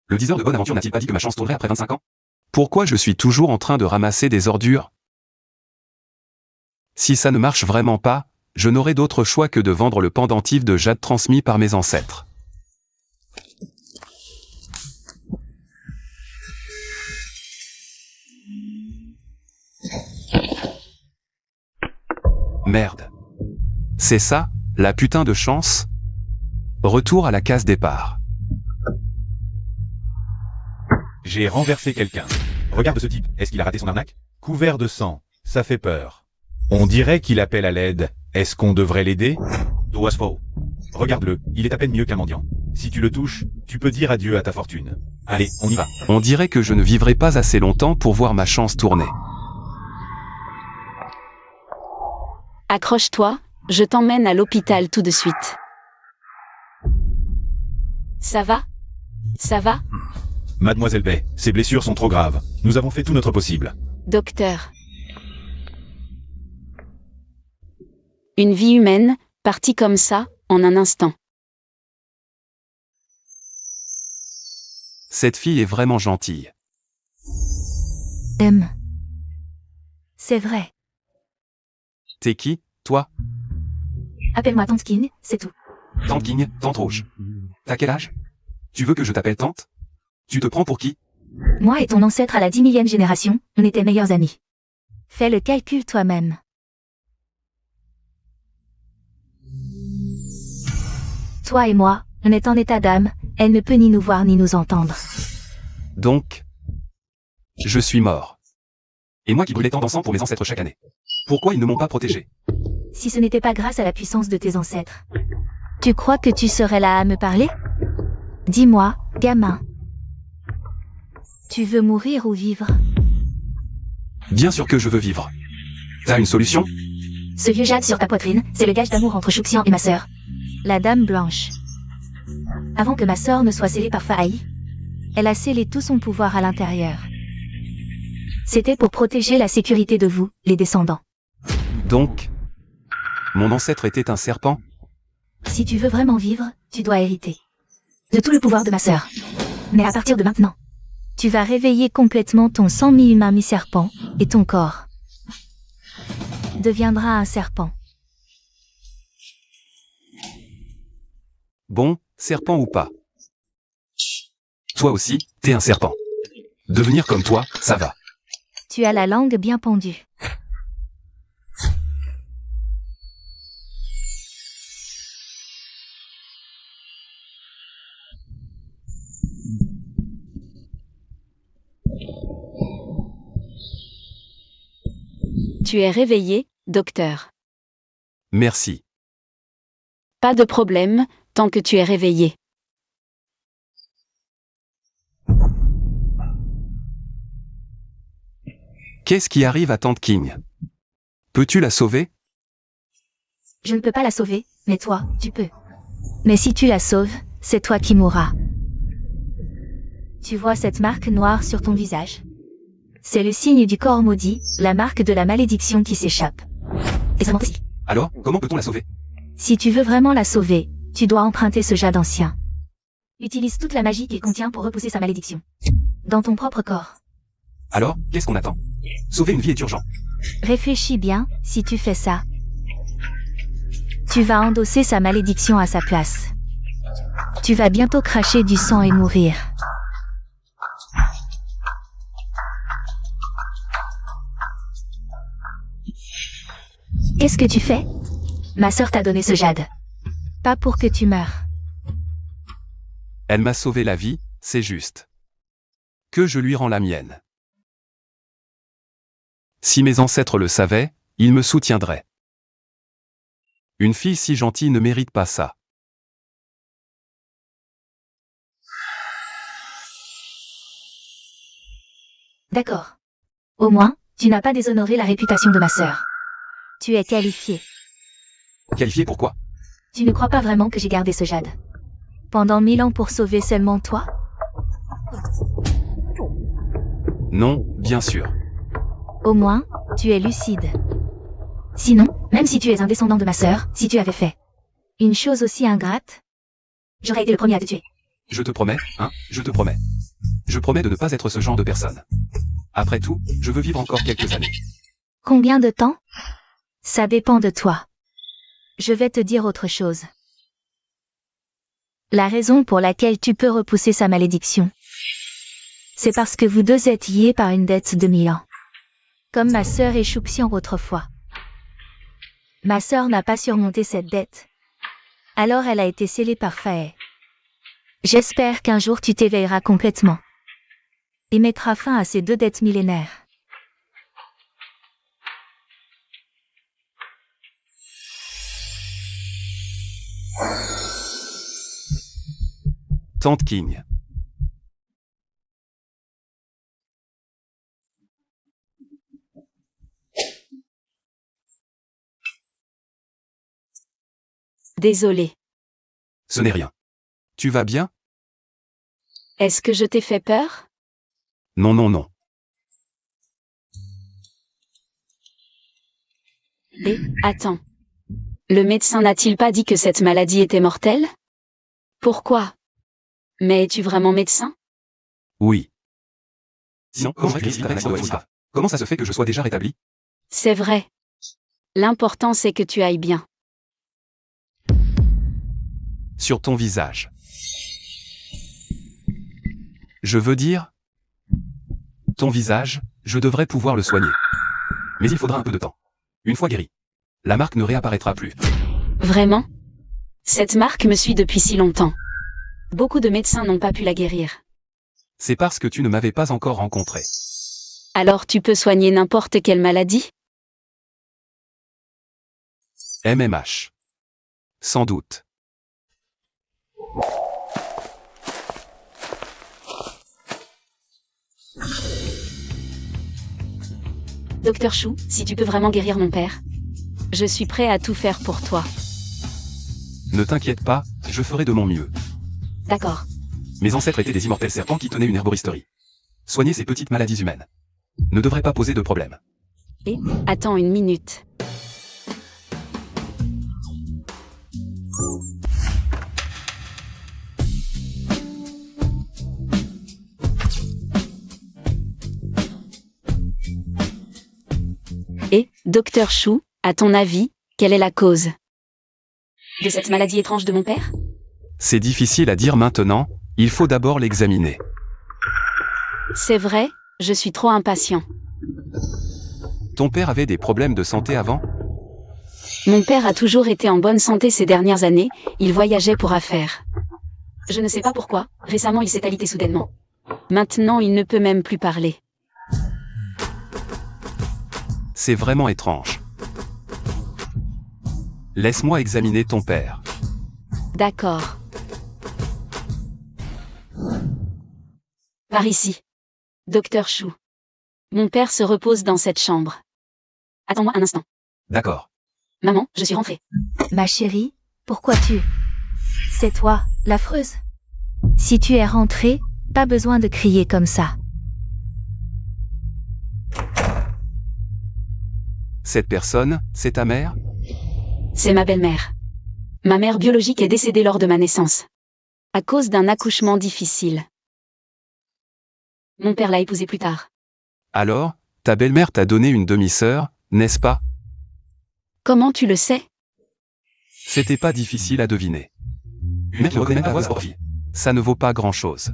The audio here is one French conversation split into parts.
Le diseur de bonne aventure n'a-t-il pas dit que ma chance tournerait après 25 ans? Pourquoi je suis toujours en train de ramasser des ordures? Si ça ne marche vraiment pas, je n'aurai d'autre choix que de vendre le pendentif de jade transmis par mes ancêtres. Merde. C'est ça, la putain de chance? Retour à la case départ. J'ai renversé quelqu'un. Regarde ce type, est-ce qu'il a raté son arnaque? Couvert de sang, ça fait peur. On dirait qu'il appelle à l'aide. Est-ce qu'on devrait l'aider? Doaspo. Regarde-le, il est à peine mieux qu'un mendiant. Si tu le touches, tu peux dire adieu à ta fortune. Allez, on y va. On dirait que je ne vivrai pas assez longtemps pour voir ma chance tourner. Accroche-toi, je t'emmène à l'hôpital tout de suite. Ça va? Ça va? Mademoiselle Bay, ses blessures sont trop graves. Nous avons fait tout notre possible. Docteur. Une vie humaine, partie comme ça, en un instant. Cette fille est vraiment gentille. C'est vrai. T'es qui, toi? Appelle-moi Tante King, c'est tout. Tante King, Tante Rouge. T'as quel âge? Tu veux que je t'appelle Tante? Tu te prends pour qui? Moi et ton ancêtre à la 10 000e génération, on était meilleurs amis. Fais le calcul toi-même. Toi et moi, on est en état d'âme, elle ne peut ni nous voir ni nous entendre. Donc, je suis mort. Et moi qui brûlais tant d'encens pour mes ancêtres chaque année. Pourquoi ils ne m'ont pas protégé? Si ce n'était pas grâce à la puissance de tes ancêtres. Tu crois que tu serais là à me parler? Dis-moi, gamin. Tu veux mourir ou vivre? Bien sûr que je veux vivre. T'as une solution? Ce vieux jade sur ta poitrine, c'est le gage d'amour entre Chouxian et ma sœur. La Dame Blanche. Avant que ma sœur ne soit scellée par Fahaï, elle a scellé tout son pouvoir à l'intérieur. C'était pour protéger la sécurité de vous, les descendants. Donc, mon ancêtre était un serpent? Si tu veux vraiment vivre, tu dois hériter de tout le pouvoir de ma sœur. Mais à partir de maintenant, tu vas réveiller complètement ton sang mi-humain mi-serpent, et ton corps deviendra un serpent. Bon, serpent ou pas. Toi aussi, t'es un serpent. Devenir comme toi, ça va. Tu as la langue bien pendue. Tu es réveillé, docteur. Merci. Pas de problème, tant que tu es réveillé. Qu'est-ce qui arrive à Tante King? Peux-tu la sauver? Je ne peux pas la sauver, mais toi, tu peux. Mais si tu la sauves, c'est toi qui mourras. Tu vois cette marque noire sur ton visage? C'est le signe du corps maudit, la marque de la malédiction qui s'échappe. Et ça aussi. Alors, comment peut-on la sauver? Si tu veux vraiment la sauver, tu dois emprunter ce jade ancien. Utilise toute la magie qu'il contient pour repousser sa malédiction. Dans ton propre corps. Alors, qu'est-ce qu'on attend? Sauver une vie est urgent. Réfléchis bien, si tu fais ça, tu vas endosser sa malédiction à sa place. Tu vas bientôt cracher du sang et mourir. Qu'est-ce que tu fais? Ma sœur t'a donné ce jade. Pas pour que tu meures. Elle m'a sauvé la vie, c'est juste. Que je lui rends la mienne. Si mes ancêtres le savaient, ils me soutiendraient. Une fille si gentille ne mérite pas ça. D'accord. Au moins, tu n'as pas déshonoré la réputation de ma sœur. Tu es qualifié. Qualifié pour quoi? Tu ne crois pas vraiment que j'ai gardé ce jade pendant 1000 ans pour sauver seulement toi? Non, bien sûr. Au moins, tu es lucide. Sinon, même si tu es un descendant de ma sœur, si tu avais fait une chose aussi ingrate, j'aurais été le premier à te tuer. Je te promets, hein, je te promets. Je promets de ne pas être ce genre de personne. Après tout, je veux vivre encore quelques années. Combien de temps? Ça dépend de toi. Je vais te dire autre chose. La raison pour laquelle tu peux repousser sa malédiction, c'est parce que vous deux êtes liés par une dette de 1000 ans. Comme ma sœur et Shuxian autrefois. Ma sœur n'a pas surmonté cette dette. Alors elle a été scellée par Fae. J'espère qu'un jour tu t'éveilleras complètement. Et mettras fin à ces 2 dettes millénaires. Tante King. Désolé. Ce n'est rien. Tu vas bien? Est-ce que je t'ai fait peur? Non, non, non. Attends. Le médecin n'a-t-il pas dit que cette maladie était mortelle? Pourquoi? Mais es-tu vraiment médecin? Oui. Sinon, comment ça se fait que je sois déjà rétabli? C'est vrai. L'important c'est que tu ailles bien. Sur ton visage. Je veux dire, ton visage, je devrais pouvoir le soigner. Mais il faudra un peu de temps. Une fois guéri, la marque ne réapparaîtra plus. Vraiment? Cette marque me suit depuis si longtemps. Beaucoup de médecins n'ont pas pu la guérir. C'est parce que tu ne m'avais pas encore rencontré. Alors tu peux soigner n'importe quelle maladie? MMH. Sans doute. Docteur Chou, si tu peux vraiment guérir mon père, je suis prêt à tout faire pour toi. Ne t'inquiète pas, je ferai de mon mieux. D'accord. Mes ancêtres étaient des immortels serpents qui tenaient une herboristerie. Soigner ces petites maladies humaines ne devrait pas poser de problème. Attends une minute. Docteur Chou, à ton avis, quelle est la cause de cette maladie étrange de mon père? C'est difficile à dire maintenant, il faut d'abord l'examiner. C'est vrai, je suis trop impatient. Ton père avait des problèmes de santé avant? Mon père a toujours été en bonne santé ces dernières années, il voyageait pour affaires. Je ne sais pas pourquoi, récemment il s'est alité soudainement. Maintenant il ne peut même plus parler. C'est vraiment étrange. Laisse-moi examiner ton père. D'accord. Par ici. Docteur Chou. Mon père se repose dans cette chambre. Attends-moi un instant. D'accord. Maman, je suis rentrée. Ma chérie, pourquoi tu... C'est toi, l'affreuse. Si tu es rentrée, pas besoin de crier comme ça. Cette personne, c'est ta mère? C'est ma belle-mère. Ma mère biologique est décédée lors de ma naissance. À cause d'un accouchement difficile. Mon père l'a épousée plus tard. Alors, ta belle-mère t'a donné une demi-sœur, n'est-ce pas? Comment tu le sais? C'était pas difficile à deviner. Mais tu reconnais ta voix, Orphie. Ça ne vaut pas grand-chose.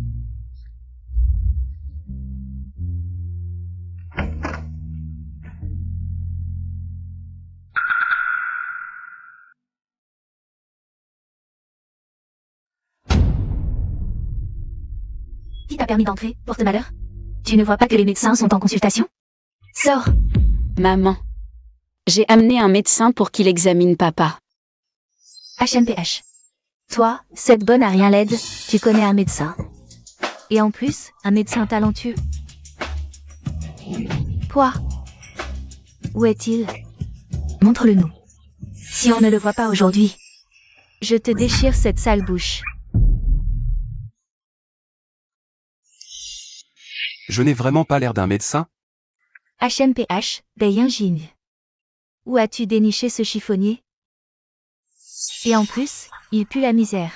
Qui t'a permis d'entrer, porte-malheur? Tu ne vois pas que les médecins sont en consultation? Sors! Maman. J'ai amené un médecin pour qu'il examine papa. HMPH. Toi, cette bonne à rien laide, tu connais un médecin. Et en plus, un médecin talentueux. Quoi? Où est-il? Montre-le-nous. Si on ne le voit pas aujourd'hui, je te déchire cette sale bouche. Je n'ai vraiment pas l'air d'un médecin? HMPH, Beiyinjing. Où as-tu déniché ce chiffonnier? Et en plus, il pue la misère.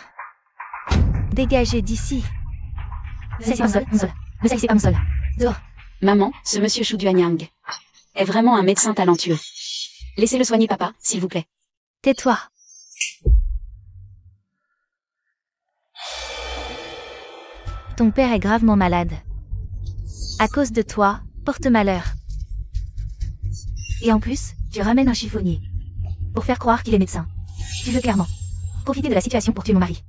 Dégagez d'ici. C'est Ne salissez pas mon sol. Dehors. Maman, ce monsieur Shu Duanyang est vraiment un médecin talentueux. Laissez-le soigner papa, s'il vous plaît. Tais-toi. Ton père est gravement malade. À cause de toi, porte malheur. Et en plus, tu ramènes un chiffonnier. Pour faire croire qu'il est médecin. Tu veux clairement profiter de la situation pour tuer mon mari.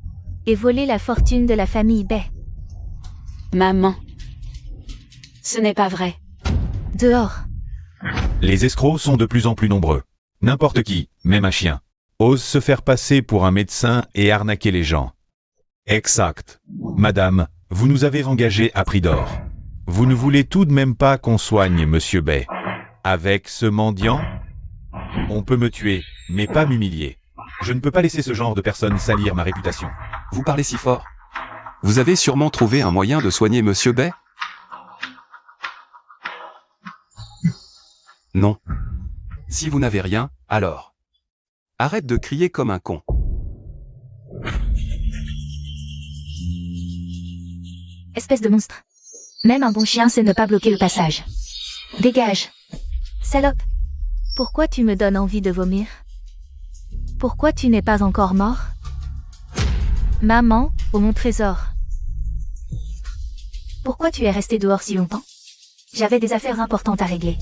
Et voler la fortune de la famille Bay. Maman. Ce n'est pas vrai. Dehors. Les escrocs sont de plus en plus nombreux. N'importe qui, même un chien, ose se faire passer pour un médecin et arnaquer les gens. Exact. Madame, vous nous avez engagés à prix d'or. Vous ne voulez tout de même pas qu'on soigne Monsieur Bay. Avec ce mendiant, on peut me tuer, mais pas m'humilier. Je ne peux pas laisser ce genre de personne salir ma réputation. Vous parlez si fort. Vous avez sûrement trouvé un moyen de soigner Monsieur Bay? Non. Si vous n'avez rien, alors. Arrête de crier comme un con. Espèce de monstre. Même un bon chien sait ne pas bloquer le passage. Dégage. Salope. Pourquoi tu me donnes envie de vomir? Pourquoi tu n'es pas encore mort? Maman, ô mon trésor. Pourquoi tu es resté dehors si longtemps? J'avais des affaires importantes à régler.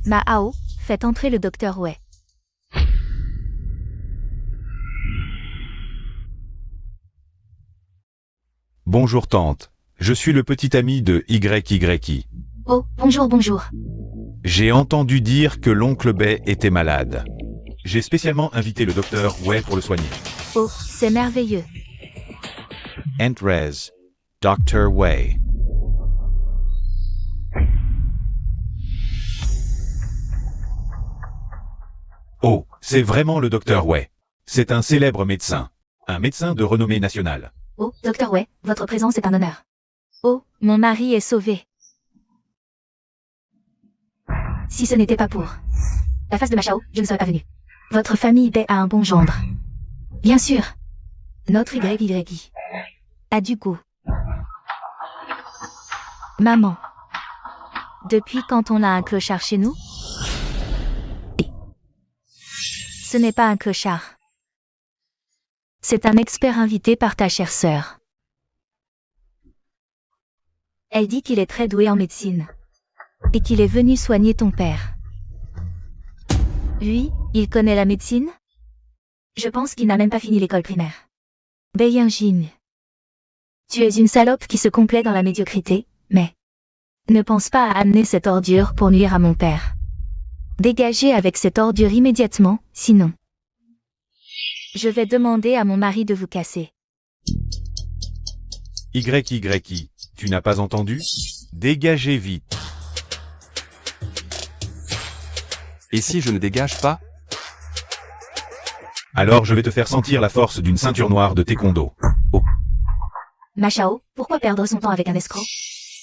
Mao, faites entrer le docteur Wei. Bonjour tante. Je suis le petit ami de YYI. Oh, bonjour, bonjour. J'ai entendu dire que l'oncle Bay était malade. J'ai spécialement invité le docteur Wei pour le soigner. Oh, c'est merveilleux. Entrez, Dr. Wei. Oh, c'est vraiment le docteur Wei. C'est un célèbre médecin. Un médecin de renommée nationale. Oh, docteur Wei, votre présence est un honneur. Oh, mon mari est sauvé. Si ce n'était pas pour la face de Machao, je ne serais pas venu. Votre famille Bay a un bon gendre. Bien sûr. Notre YYI a du goût. Maman. Depuis quand on a un clochard chez nous? Ce n'est pas un clochard. C'est un expert invité par ta chère sœur. Elle dit qu'il est très doué en médecine. Et qu'il est venu soigner ton père. Lui, il connaît la médecine? Je pense qu'il n'a même pas fini l'école primaire. Beiyinjin. Tu es une salope qui se complaît dans la médiocrité, mais ne pense pas à amener cette ordure pour nuire à mon père. Dégagez avec cette ordure immédiatement, sinon je vais demander à mon mari de vous casser. YYI, tu n'as pas entendu? Dégagez vite. Et si je ne dégage pas? Alors je vais te faire sentir la force d'une ceinture noire de taekwondo. Oh. Machao, pourquoi perdre son temps avec un escroc?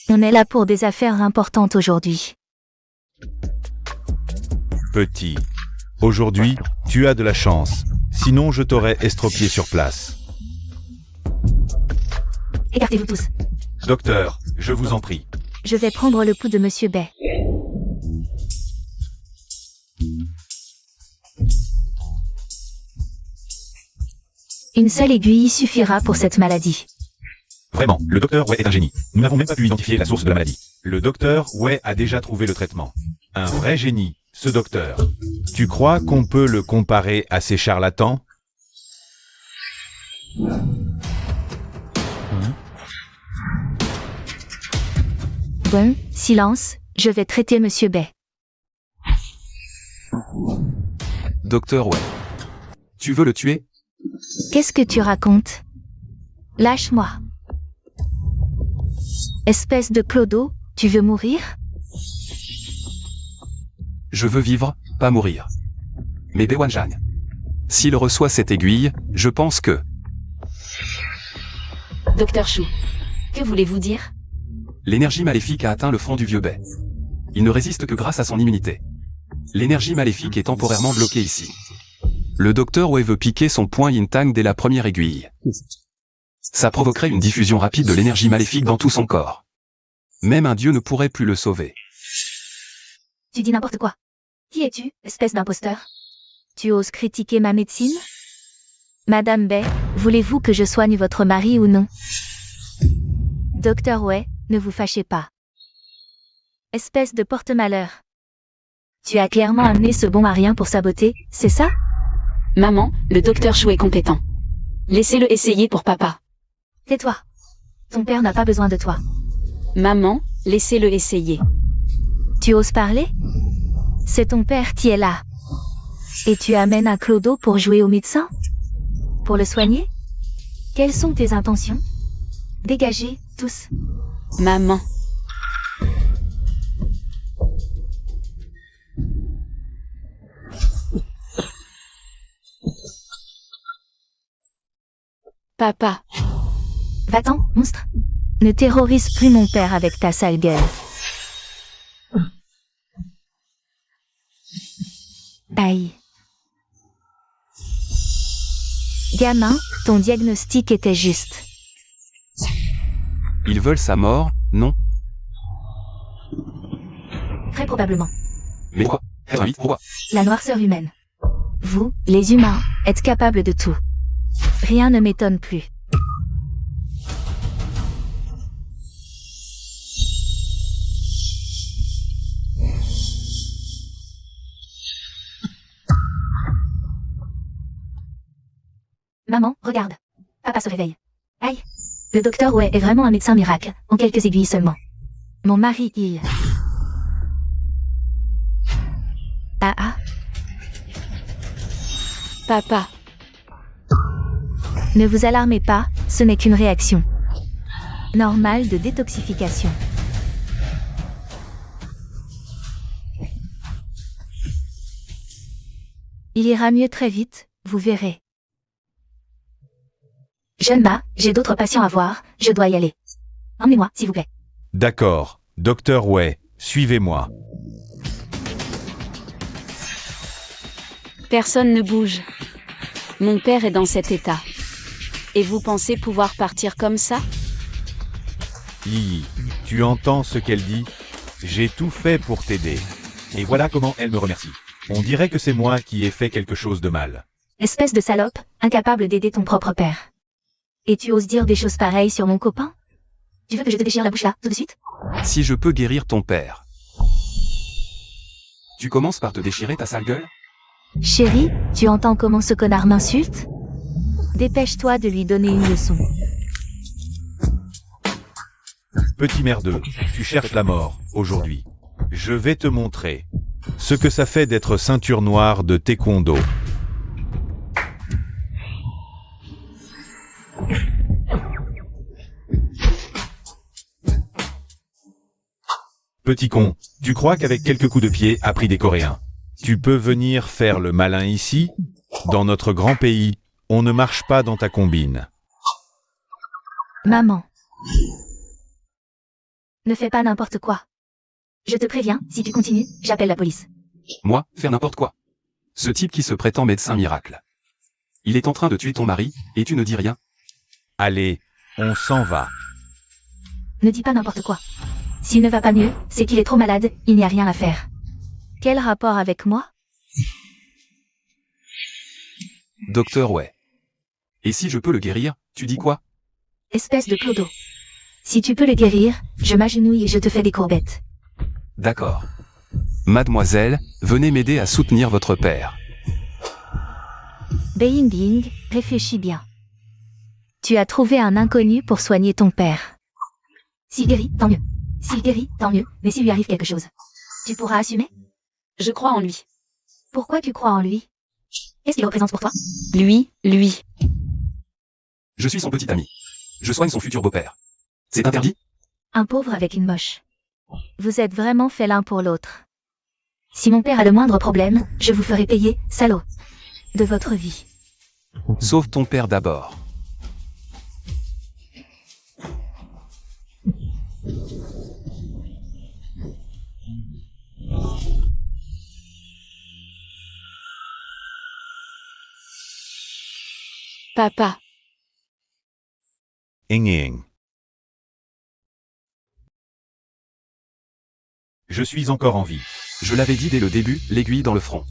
On est là pour des affaires importantes aujourd'hui. Petit. Aujourd'hui, tu as de la chance. Sinon je t'aurais estropié sur place. Écartez-vous tous. Docteur, je vous en prie. Je vais prendre le pouls de Monsieur Bay. Une seule aiguille suffira pour cette maladie. Vraiment, le docteur Wei est un génie. Nous n'avons même pas pu identifier la source de la maladie. Le docteur Wei a déjà trouvé le traitement. Un vrai génie, ce docteur. Tu crois qu'on peut le comparer à ces charlatans? Bon, silence, je vais traiter Monsieur Bay. Docteur Wei. Tu veux le tuer? Qu'est-ce que tu racontes? Lâche-moi. Espèce de clodo, tu veux mourir? Je veux vivre, pas mourir. Mais Bewanjang. S'il reçoit cette aiguille, je pense que... Docteur Shu. Que voulez-vous dire? L'énergie maléfique a atteint le front du vieux Bay. Il ne résiste que grâce à son immunité. L'énergie maléfique est temporairement bloquée ici. Le docteur Wei veut piquer son poing Yin-Tang dès la première aiguille. Ça provoquerait une diffusion rapide de l'énergie maléfique dans tout son corps. Même un dieu ne pourrait plus le sauver. Tu dis n'importe quoi. Qui es-tu, espèce d'imposteur? Tu oses critiquer ma médecine? Madame Bay, voulez-vous que je soigne votre mari ou non? Docteur Way, ne vous fâchez pas. Espèce de porte-malheur. Tu as clairement amené ce bon à rien pour sa beauté, c'est ça? Maman, le docteur Chou est compétent. Laissez-le essayer pour papa. Tais-toi. Ton père n'a pas besoin de toi. Maman, laissez-le essayer. Tu oses parler? C'est ton père qui est là. Et tu amènes un clodo pour jouer au médecin? Pour le soigner? Quelles sont tes intentions? Dégagez, tous. Maman. Papa. Va-t'en, monstre. Ne terrorise plus mon père avec ta sale gueule. Aïe. Gamin, ton diagnostic était juste. Ils veulent sa mort, non? Très probablement. Mais quoi? Vite, pourquoi? La noirceur humaine. Vous, les humains, êtes capables de tout. Rien ne m'étonne plus. Maman, regarde. Papa se réveille. Aïe. Le docteur Way est vraiment un médecin miracle, en quelques aiguilles seulement. Mon mari, il... Ah. Papa. Ne vous alarmez pas, ce n'est qu'une réaction normale de détoxification. Il ira mieux très vite, vous verrez. Jeune Ma, j'ai d'autres patients à voir, je dois y aller. Emmenez-moi, s'il vous plaît. D'accord, docteur Way, suivez-moi. Personne ne bouge. Mon père est dans cet état. Et vous pensez pouvoir partir comme ça? Yi, tu entends ce qu'elle dit? J'ai tout fait pour t'aider. Et voilà comment elle me remercie. On dirait que c'est moi qui ai fait quelque chose de mal. Espèce de salope, incapable d'aider ton propre père. Et tu oses dire des choses pareilles sur mon copain? Tu veux que je te déchire la bouche là, tout de suite? Si je peux guérir ton père. Tu commences par te déchirer ta sale gueule? Chérie, tu entends comment ce connard m'insulte? Dépêche-toi de lui donner une leçon. Petit merdeux, tu cherches la mort, aujourd'hui. Je vais te montrer ce que ça fait d'être ceinture noire de taekwondo. Petit con, tu crois qu'avec quelques coups de pied appris des Coréens, tu peux venir faire le malin ici? Dans notre grand pays, on ne marche pas dans ta combine. Maman. Ne fais pas n'importe quoi. Je te préviens, si tu continues, j'appelle la police. Moi, faire n'importe quoi. Ce type qui se prétend médecin miracle. Il est en train de tuer ton mari, et tu ne dis rien? Allez, on s'en va. Ne dis pas n'importe quoi. S'il ne va pas mieux, c'est qu'il est trop malade, il n'y a rien à faire. Quel rapport avec moi? Docteur Way. Et si je peux le guérir, tu dis quoi? Espèce de clodo. Si tu peux le guérir, je m'agenouille et je te fais des courbettes. D'accord. Mademoiselle, venez m'aider à soutenir votre père. Bing, réfléchis bien. Tu as trouvé un inconnu pour soigner ton père. S'il guérit, tant mieux. S'il guérit, tant mieux, mais s'il lui arrive quelque chose, tu pourras assumer? Je crois en lui. Pourquoi tu crois en lui? Qu'est-ce qu'il représente pour toi? Lui. Je suis son petit ami. Je soigne son futur beau-père. C'est interdit? Un pauvre avec une moche. Vous êtes vraiment fait l'un pour l'autre. Si mon père a le moindre problème, je vous ferai payer, salaud, de votre vie. Sauve ton père d'abord. Papa. Ing. Je suis encore en vie. Je l'avais dit dès le début, l'aiguille dans le front.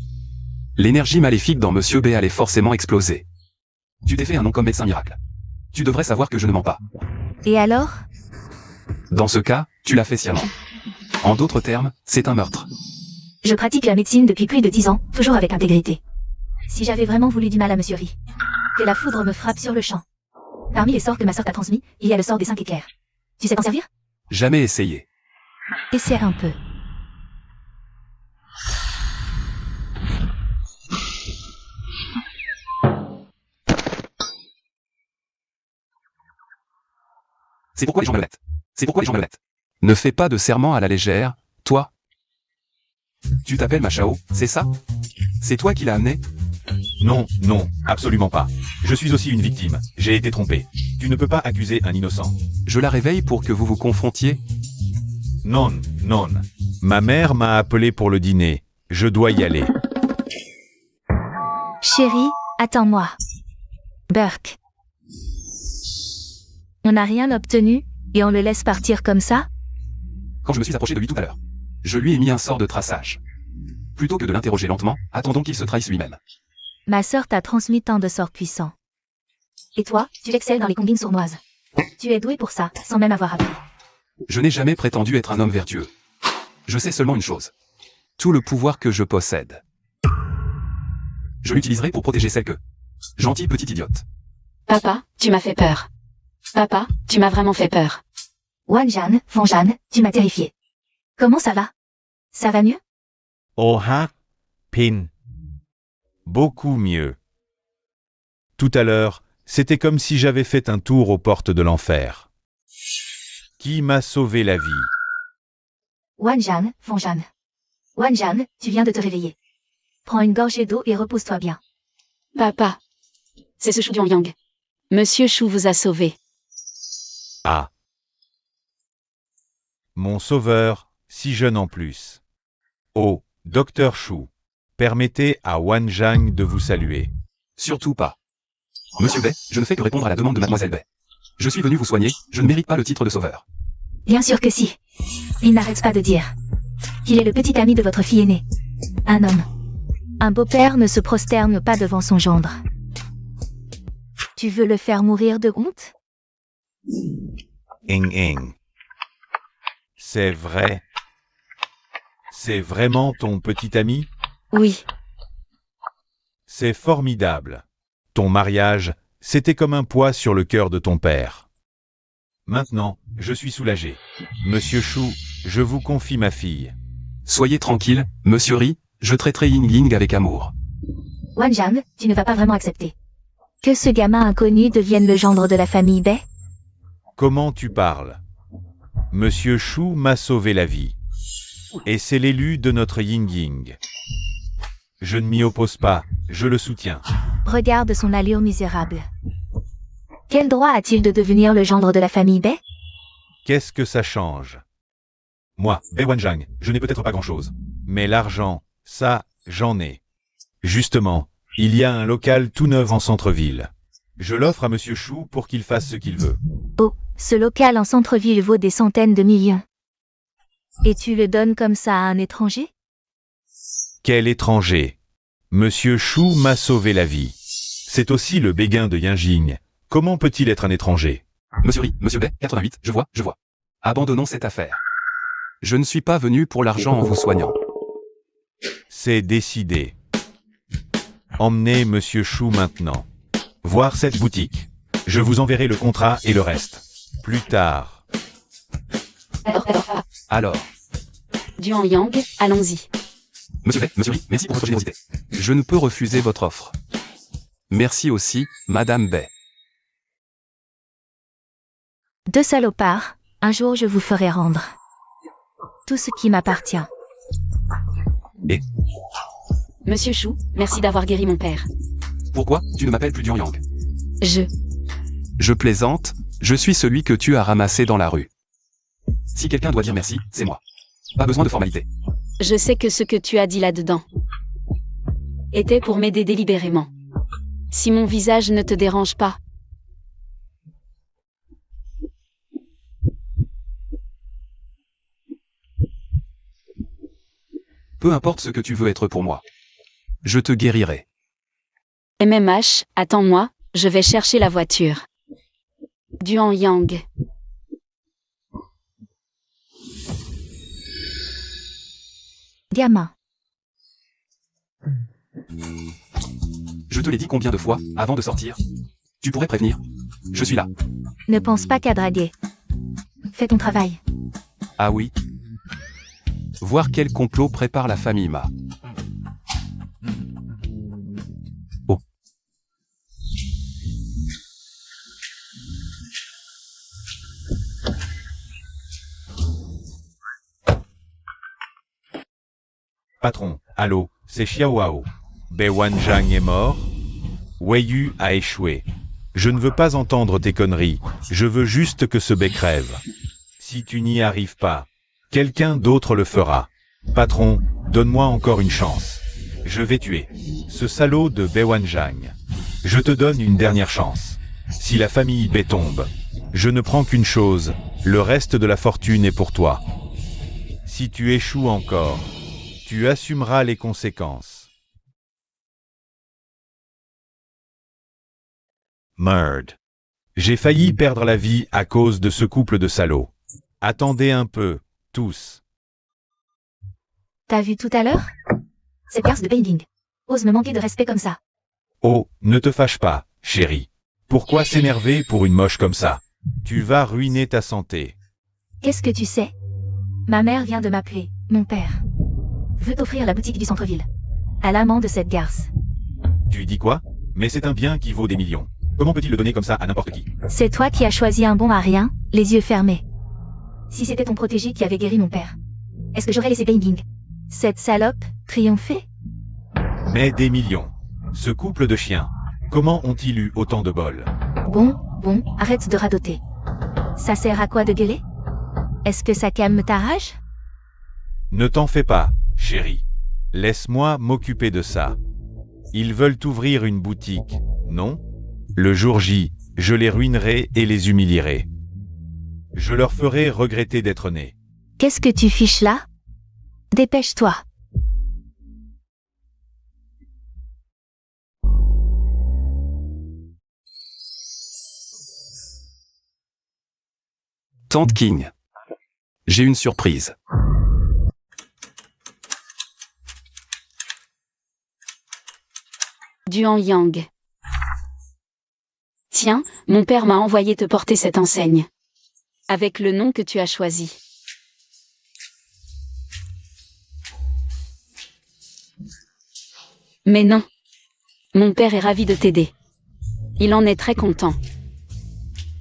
L'énergie maléfique dans Monsieur B allait forcément exploser. Tu t'es fait un nom comme médecin miracle. Tu devrais savoir que je ne mens pas. Et alors? Dans ce cas, tu l'as fait sciemment. En d'autres termes, c'est un meurtre. Je pratique la médecine depuis plus de 10 ans, toujours avec intégrité. Si j'avais vraiment voulu du mal à Monsieur Ri, que la foudre me frappe sur le champ. Parmi les sorts que ma sœur t'a transmis, il y a le sort des 5 éclairs. Tu sais t'en servir? Jamais essayé. Essaie un peu. C'est pourquoi les gens malhonnêtes. C'est pourquoi les gens malhonnêtes. Ne fais pas de serment à la légère, toi. Tu t'appelles Machao, c'est ça? C'est toi qui l'as amené? Non, non, absolument pas. Je suis aussi une victime. J'ai été trompé. Tu ne peux pas accuser un innocent. Je la réveille pour que vous vous confrontiez? Non, non. Ma mère m'a appelé pour le dîner. Je dois y aller. Chérie, attends-moi. Burke. On n'a rien obtenu, et on le laisse partir comme ça? Quand je me suis approché de lui tout à l'heure, je lui ai mis un sort de traçage. Plutôt que de l'interroger lentement, attendons qu'il se trahisse lui-même. Ma sœur t'a transmis tant de sorts puissants. Et toi, tu excelles dans les combines sournoises. Tu es doué pour ça, sans même avoir appris. Je n'ai jamais prétendu être un homme vertueux. Je sais seulement une chose. Tout le pouvoir que je possède. Je l'utiliserai pour protéger celle que... Gentille petite idiote. Papa, tu m'as fait peur. Papa, tu m'as vraiment fait peur. Wanjan, Fonjan, tu m'as terrifié. Comment ça va? Ça va mieux? Oh ha, Pin. Beaucoup mieux. Tout à l'heure, c'était comme si j'avais fait un tour aux portes de l'enfer. Qui m'a sauvé la vie? Wanjan, Fonjan. Wanjan, tu viens de te réveiller. Prends une gorgée d'eau et repose-toi bien. Papa. C'est ce Shu Yang. Monsieur Shu vous a sauvé. Ah. Mon sauveur, si jeune en plus. Oh, Docteur Shu. Permettez à Wan Zhang de vous saluer. Surtout pas. Monsieur Bay, je ne fais que répondre à la demande de Mademoiselle Bay. Je suis venu vous soigner, je ne mérite pas le titre de sauveur. Bien sûr que si. Il n'arrête pas de dire qu'il est le petit ami de votre fille aînée. Un homme. Un beau-père ne se prosterne pas devant son gendre. Tu veux le faire mourir de honte? Ing. C'est vrai. C'est vraiment ton petit ami? Oui. C'est formidable. Ton mariage, c'était comme un poids sur le cœur de ton père. Maintenant, je suis soulagé. Monsieur Shu, je vous confie ma fille. Soyez tranquille, Monsieur Ri, je traiterai Ying Ying avec amour. Wanjan, tu ne vas pas vraiment accepter que ce gamin inconnu devienne le gendre de la famille Bay? Comment tu parles? Monsieur Shu m'a sauvé la vie. Et c'est l'élu de notre Ying Ying. Je ne m'y oppose pas, je le soutiens. Regarde son allure misérable. Quel droit a-t-il de devenir le gendre de la famille Bay? Qu'est-ce que ça change? Moi, Bei Wanzhang, je n'ai peut-être pas grand-chose. Mais l'argent, ça, j'en ai. Justement, il y a un local tout neuf en centre-ville. Je l'offre à Monsieur Shu pour qu'il fasse ce qu'il veut. Oh, ce local en centre-ville vaut des centaines de millions. Et tu le donnes comme ça à un étranger? Quel étranger? Monsieur Shu m'a sauvé la vie. C'est aussi le béguin de Yinjing. Comment peut-il être un étranger? Monsieur Ri, Monsieur Bay, 88, je vois. Abandonnons cette affaire. Je ne suis pas venu pour l'argent en vous soignant. C'est décidé. Emmenez Monsieur Shu maintenant. Voir cette boutique. Je vous enverrai le contrat et le reste. Plus tard. Alors, Duan Yang, allons-y. Monsieur Bay, Monsieur Ri, merci pour votre générosité. Je ne peux refuser votre offre. Merci aussi, Madame Bay. Deux salopards, un jour je vous ferai rendre tout ce qui m'appartient. Et Monsieur Shu, merci d'avoir guéri mon père. pourquoi tu ne m'appelles plus Duan Yang? Je plaisante, je suis celui que tu as ramassé dans la rue. Si quelqu'un doit dire merci, c'est moi. Pas besoin de formalité. sais que ce que tu as dit là-dedans était pour m'aider délibérément. Si mon visage ne te dérange pas. Peu importe ce que tu veux être pour moi. Je te guérirai. MMH, attends-moi, je vais chercher la voiture. Duan Yang. Gamin. Je te l'ai dit combien de fois, avant de sortir? Tu pourrais prévenir. Je suis là. Ne pense pas qu'à draguer. Fais ton travail. Ah oui? Voir quel complot prépare la famille Ma. Oh. Patron, allô, c'est Xiaoao. Bei Wanzhang est mort. Wei Yu a échoué. Je ne veux pas entendre tes conneries. Je veux juste que ce bec crève. Si tu n'y arrives pas, quelqu'un d'autre le fera. Patron, donne-moi encore une chance. Je vais tuer ce salaud de Bei Wanzhang. Je te donne une dernière chance. Si la famille Bei tombe, je ne prends qu'une chose, le reste de la fortune est pour toi. Si tu échoues encore, tu assumeras les conséquences. Merde. J'ai failli perdre la vie à cause de ce couple de salauds. Attendez un peu, tous. T'as vu tout à l'heure? Cette garce de Beijing. Ose me manquer de respect comme ça. Oh, ne te fâche pas, chérie. Pourquoi s'énerver pour une moche comme ça? Tu vas ruiner ta santé. Qu'est-ce que tu sais? Ma mère vient de m'appeler. Mon père veut offrir la boutique du centre-ville à l'amant de cette garce. Tu dis quoi? Mais c'est un bien qui vaut des millions. Comment peut-il le donner comme ça à n'importe qui? C'est toi qui as choisi un bon à rien, les yeux fermés. Si c'était ton protégé qui avait guéri mon père, est-ce que j'aurais laissé Beijing, cette salope, triompher? Mais des millions. Ce couple de chiens. Comment ont-ils eu autant de bol? Bon, arrête de radoter. Ça sert à quoi de gueuler? Est-ce que ça calme ta rage? Ne t'en fais pas, chérie. Laisse-moi m'occuper de ça. Ils veulent ouvrir une boutique, non? Le jour J, je les ruinerai et les humilierai. Je leur ferai regretter d'être nés. Qu'est-ce que tu fiches là? Dépêche-toi. Tante King. J'ai une surprise. Duan Yang. Tiens, mon père m'a envoyé te porter cette enseigne. Avec le nom que tu as choisi. Mais non. Mon père est ravi de t'aider. Il en est très content.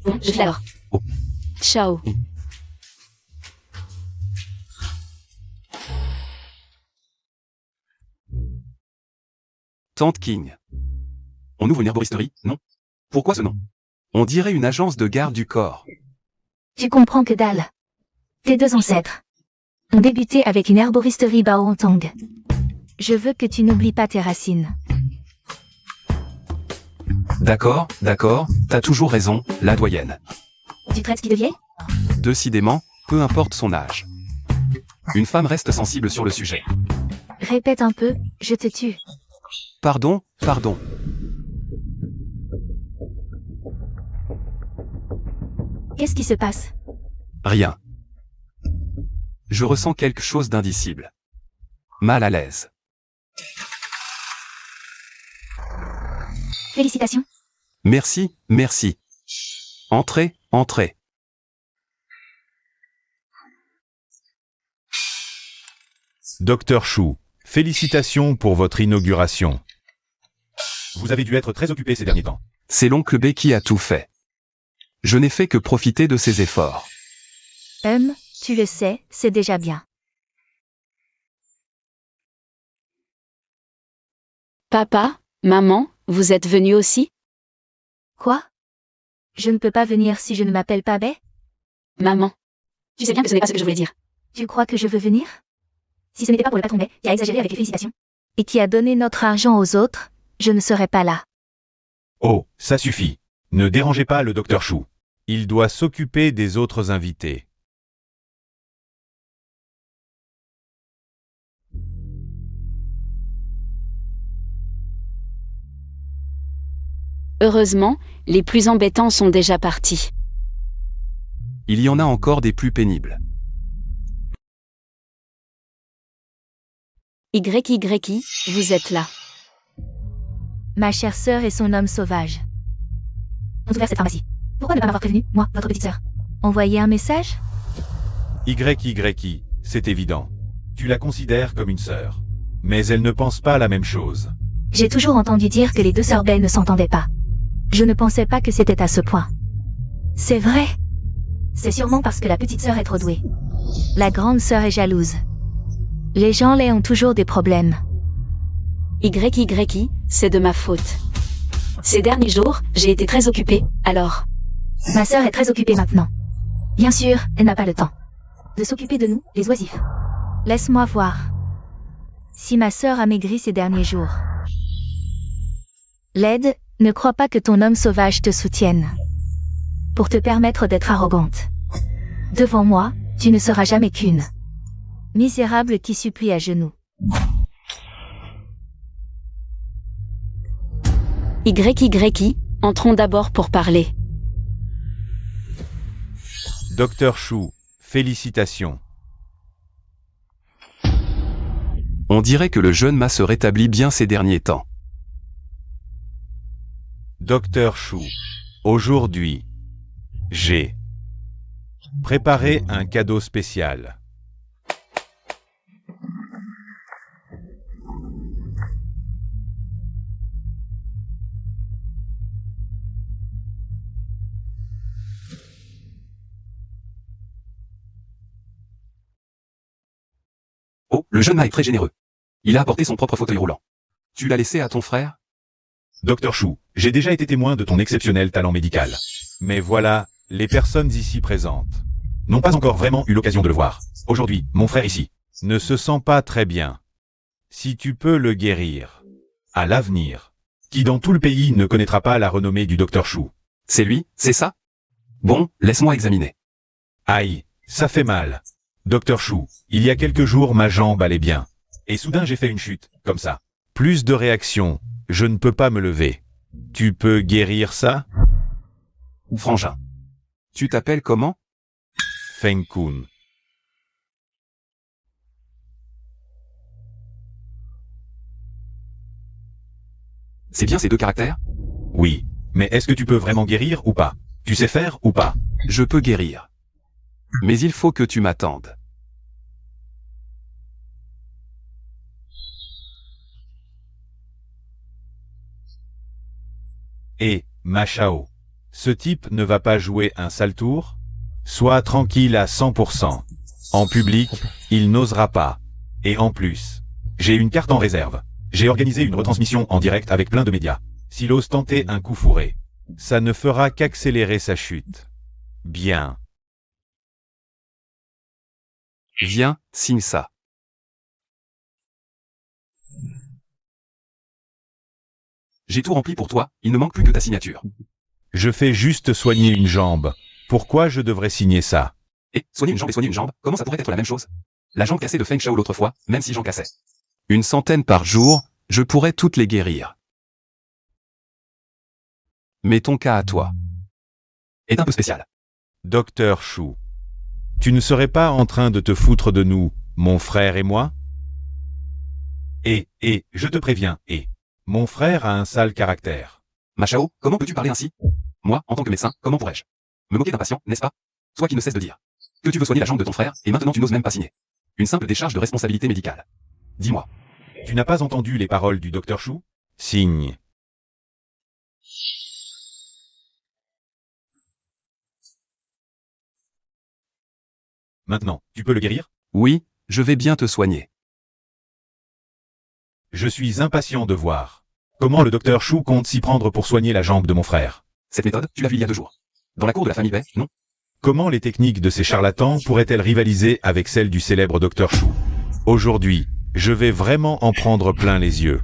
Bon, je l'adore. Oh. Ciao. Tante King. On ouvre une herboristerie, non? Pourquoi ce nom? On dirait une agence de garde du corps. Tu comprends que dalle. Tes deux ancêtres ont débuté avec une herboristerie Baoantong. Je veux que tu n'oublies pas tes racines. D'accord, t'as toujours raison, la doyenne. Tu traites qui de vieille? Décidément, peu importe son âge. Une femme reste sensible sur le sujet. Répète un peu, je te tue. Pardon. Qu'est-ce qui se passe? Rien. Je ressens quelque chose d'indicible. Mal à l'aise. Félicitations. Merci. Entrez. Docteur Chou, félicitations pour votre inauguration. Vous avez dû être très occupé ces derniers temps. C'est l'oncle B qui a tout fait. Je n'ai fait que profiter de ses efforts. Tu le sais, c'est déjà bien. Papa, maman, vous êtes venus aussi? Quoi? Je ne peux pas venir si je ne m'appelle pas Bei? Maman. Tu sais bien que ce n'est pas ce que je voulais dire. Tu crois que je veux venir? Si ce n'était pas pour le patron Bei, qui a exagéré avec les félicitations, et qui a donné notre argent aux autres, je ne serais pas là. Oh, ça suffit. Ne dérangez pas le docteur Chou. Il doit s'occuper des autres invités. Heureusement, les plus embêtants sont déjà partis. Il y en a encore des plus pénibles. YY, vous êtes là. Ma chère sœur et son homme sauvage. On ouvert cette pharmacie. Pourquoi ne pas m'avoir prévenu, moi, votre petite sœur? Envoyer un message? YY, c'est évident. Tu la considères comme une sœur. Mais elle ne pense pas la même chose. J'ai toujours entendu dire que les deux sœurs belles ne s'entendaient pas. Je ne pensais pas que c'était à ce point. C'est vrai. C'est sûrement parce que la petite sœur est trop douée. La grande sœur est jalouse. Les gens là ont toujours des problèmes. YY, c'est de ma faute. Ces derniers jours, j'ai été très occupée, alors. Ma sœur est très occupée maintenant. Bien sûr, elle n'a pas le temps de s'occuper de nous, les oisifs. Laisse-moi voir. Si ma sœur a maigri ces derniers jours. Led, ne crois pas que ton homme sauvage te soutienne. Pour te permettre d'être arrogante. Devant moi, tu ne seras jamais qu'une misérable qui supplie à genoux. YY, entrons d'abord pour parler. Docteur Chou, félicitations. On dirait que le jeune m'a se rétablit bien ces derniers temps. Docteur Chou, aujourd'hui, j'ai préparé un cadeau spécial. Oh, le jeune m'a est très généreux. Il a apporté son propre fauteuil roulant. Tu l'as laissé à ton frère? Docteur Chou, j'ai déjà été témoin de ton exceptionnel talent médical. Mais voilà, les personnes ici présentes n'ont pas encore vraiment eu l'occasion de le voir. Aujourd'hui, mon frère ici ne se sent pas très bien. Si tu peux le guérir, à l'avenir, qui dans tout le pays ne connaîtra pas la renommée du Docteur Chou. C'est lui, c'est ça? Bon, laisse-moi examiner. Aïe, ça fait mal. Docteur Chou, il y a quelques jours ma jambe allait bien. Et soudain j'ai fait une chute, comme ça. Plus de réaction, je ne peux pas me lever. Tu peux guérir ça? Frangin. Tu t'appelles comment? Feng Kun. C'est bien ces deux caractères? Oui, mais est-ce que tu peux vraiment guérir ou pas? Tu sais faire ou pas? Je peux guérir. Mais il faut que tu m'attendes. Et, Machao, ce type ne va pas jouer un sale tour? Sois tranquille à 100%. En public, il n'osera pas. Et en plus, j'ai une carte en réserve. J'ai organisé une retransmission en direct avec plein de médias. S'il ose tenter un coup fourré, ça ne fera qu'accélérer sa chute. Bien. Viens, signe ça. J'ai tout rempli pour toi, il ne manque plus que ta signature. Je fais juste soigner une jambe. Pourquoi je devrais signer ça? Et, soigner une jambe et soigner une jambe, comment ça pourrait être la même chose? La jambe cassée de Feng Shao l'autre fois, même si j'en cassais 100 par jour, je pourrais toutes les guérir. Mais ton cas à toi est un peu spécial. Docteur Chou, tu ne serais pas en train de te foutre de nous, mon frère et moi? Je te préviens, mon frère a un sale caractère. Machao, comment peux-tu parler ainsi? Moi, en tant que médecin, comment pourrais-je me moquer d'un patient, n'est-ce pas? Toi qui ne cesses de dire que tu veux soigner la jambe de ton frère, et maintenant tu n'oses même pas signer une simple décharge de responsabilité médicale. Dis-moi. Tu n'as pas entendu les paroles du Docteur Chou? Signe. Maintenant, tu peux le guérir? Oui, je vais bien te soigner. Je suis impatient de voir comment le Docteur Chou compte s'y prendre pour soigner la jambe de mon frère. Cette méthode, tu l'as vue il y a 2 jours. Dans la cour de la famille Bai, non? Comment les techniques de ces charlatans pourraient-elles rivaliser avec celles du célèbre Docteur Chou? Aujourd'hui, je vais vraiment en prendre plein les yeux.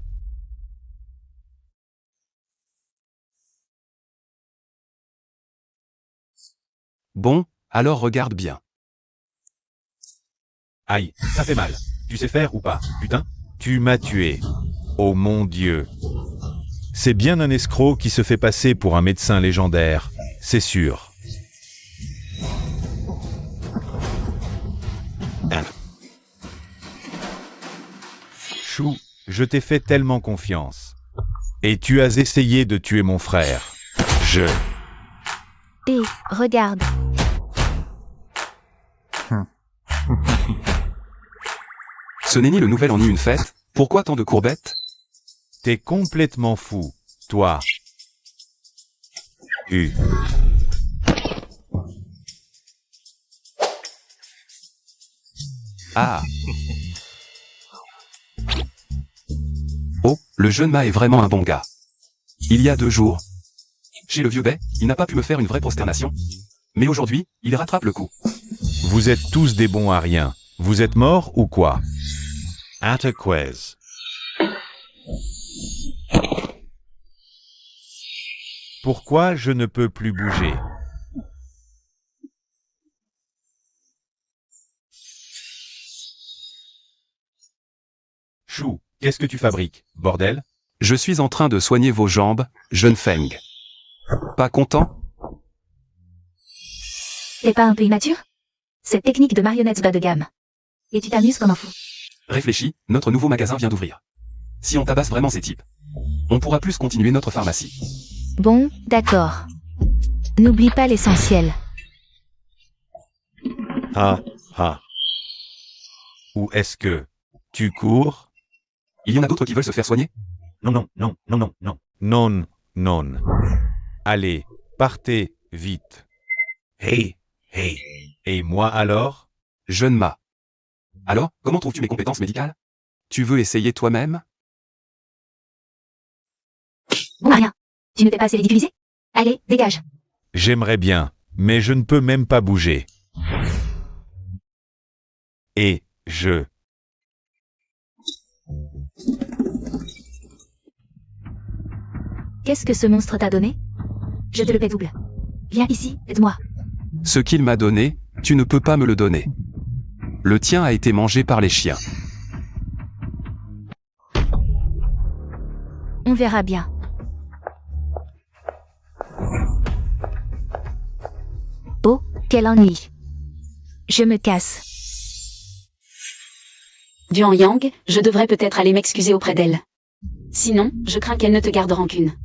Bon, alors regarde bien. Aïe, ça fait mal. Tu sais faire ou pas, putain? Tu m'as tué. Oh mon Dieu. C'est bien un escroc qui se fait passer pour un médecin légendaire, c'est sûr. Chou, je t'ai fait tellement confiance. Et tu as essayé de tuer mon frère. Et, regarde. Ce n'est ni le nouvel an ni une fête, pourquoi tant de courbettes? T'es complètement fou, toi. Ah. Oh, le jeune Ma est vraiment un bon gars. Il y a 2 jours, chez le vieux Bay, il n'a pas pu me faire une vraie prosternation. Mais aujourd'hui, il rattrape le coup. Vous êtes tous des bons à rien. Vous êtes morts ou quoi? Ataquez. Pourquoi je ne peux plus bouger? Chou, qu'est-ce que tu fabriques, bordel? Je suis en train de soigner vos jambes, jeune Feng. Pas content? T'es pas un peu immature? Cette technique de marionnette bas de gamme. Et tu t'amuses comme un fou. Réfléchis, notre nouveau magasin vient d'ouvrir. Si on tabasse vraiment ces types, on pourra plus continuer notre pharmacie. Bon, d'accord. N'oublie pas l'essentiel. Ah. Où est-ce que tu cours? Il y en a d'autres qui veulent se faire soigner? Non. Allez, partez, vite. Hey. Et moi alors? Jeune Ma. Alors, comment trouves-tu mes compétences médicales? Tu veux essayer toi-même? Bon à rien. Tu ne t'es pas assez ridiculisé? Allez, dégage. J'aimerais bien, mais je ne peux même pas bouger. Et je... Qu'est-ce que ce monstre t'a donné? Je te le paie double. Viens ici, aide-moi. Ce qu'il m'a donné, tu ne peux pas me le donner. Le tien a été mangé par les chiens. On verra bien. Oh, quel ennui. Je me casse. Duan Yang, je devrais peut-être aller m'excuser auprès d'elle. Sinon, je crains qu'elle ne te garde rancune.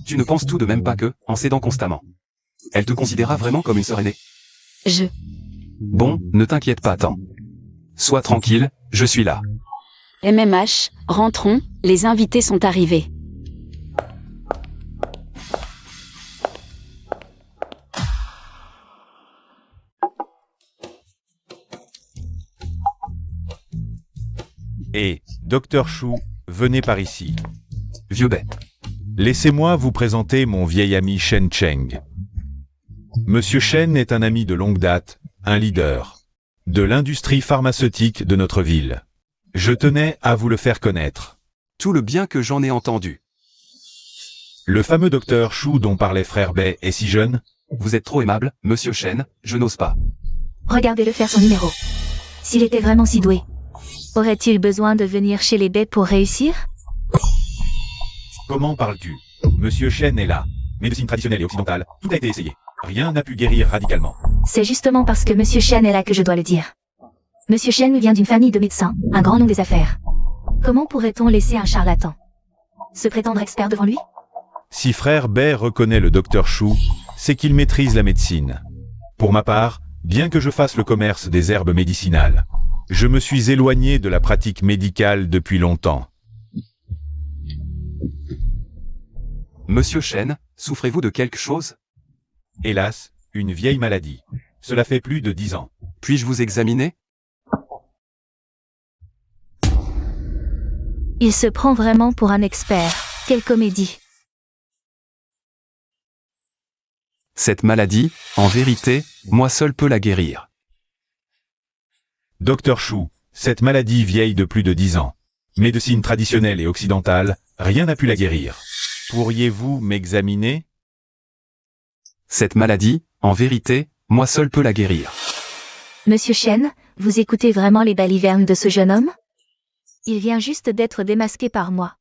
Tu ne penses tout de même pas que, en s'aidant constamment, elle te considéra vraiment comme une sœur aînée? Bon, ne t'inquiète pas tant. Sois tranquille, je suis là. MMH, rentrons, les invités sont arrivés. Et, Docteur Chou, venez par ici. Vieux Bay. Laissez-moi vous présenter mon vieil ami Shen Cheng. Monsieur Shen est un ami de longue date, un leader de l'industrie pharmaceutique de notre ville. Je tenais à vous le faire connaître. Tout le bien que j'en ai entendu. Le fameux docteur Chou dont parlait frère Bay est si jeune? Vous êtes trop aimable, monsieur Shen, je n'ose pas. Regardez-le faire son numéro. S'il était vraiment si doué, aurait-il besoin de venir chez les Bay pour réussir? Comment parles-tu? Monsieur Shen est là. Médecine traditionnelle et occidentale, tout a été essayé. Rien n'a pu guérir radicalement. C'est justement parce que Monsieur Shen est là que je dois le dire. Monsieur Shen vient d'une famille de médecins, un grand nom des affaires. Comment pourrait-on laisser un charlatan se prétendre expert devant lui? Si frère Bay reconnaît le docteur Chou, c'est qu'il maîtrise la médecine. Pour ma part, bien que je fasse le commerce des herbes médicinales, je me suis éloigné de la pratique médicale depuis longtemps. Monsieur Shen, souffrez-vous de quelque chose? Hélas, une vieille maladie. Cela fait plus de 10 ans. Puis-je vous examiner? Il se prend vraiment pour un expert. Quelle comédie. Cette maladie, en vérité, moi seul peux la guérir. Docteur Chou, cette maladie vieille de plus de 10 ans. Médecine traditionnelle et occidentale, rien n'a pu la guérir. Pourriez-vous m'examiner? Cette maladie, en vérité, moi seul peux la guérir. Monsieur Shen, vous écoutez vraiment les balivernes de ce jeune homme? Il vient juste d'être démasqué par moi.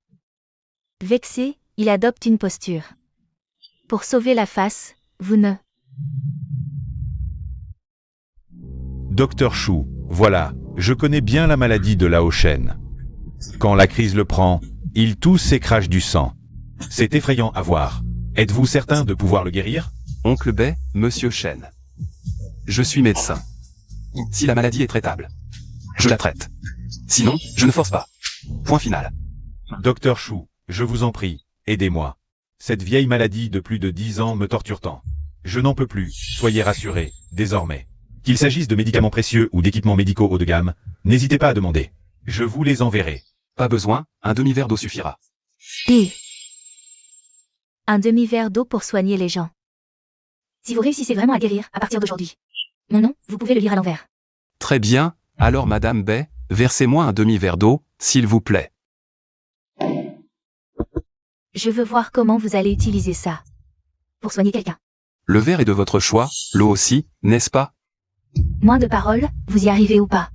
Vexé, Il adopte une posture. Pour sauver la face, vous ne... Docteur Chou, voilà, je connais bien la maladie de Lao Shen. Quand la crise le prend, il tousse et crache du sang. C'est effrayant à voir. Êtes-vous certain de pouvoir le guérir? Oncle Bay, Monsieur Shen. Je suis médecin. Si la maladie est traitable, je la traite. Sinon, je ne force pas. Point final. Docteur Chou, je vous en prie, aidez-moi. Cette vieille maladie de plus de 10 ans me torture tant. Je n'en peux plus, soyez rassurés, désormais. Qu'il s'agisse de médicaments précieux ou d'équipements médicaux haut de gamme, n'hésitez pas à demander. Je vous les enverrai. Pas besoin, un demi-verre d'eau suffira. Et un demi-verre d'eau pour soigner les gens. Si vous réussissez vraiment à guérir à partir d'aujourd'hui, mon nom, vous pouvez le lire à l'envers. Très bien, alors Madame Bay, versez-moi un demi-verre d'eau, s'il vous plaît. Je veux voir comment vous allez utiliser ça. Pour soigner quelqu'un. Le verre est de votre choix, l'eau aussi, n'est-ce pas? Moins de paroles, vous y arrivez ou pas?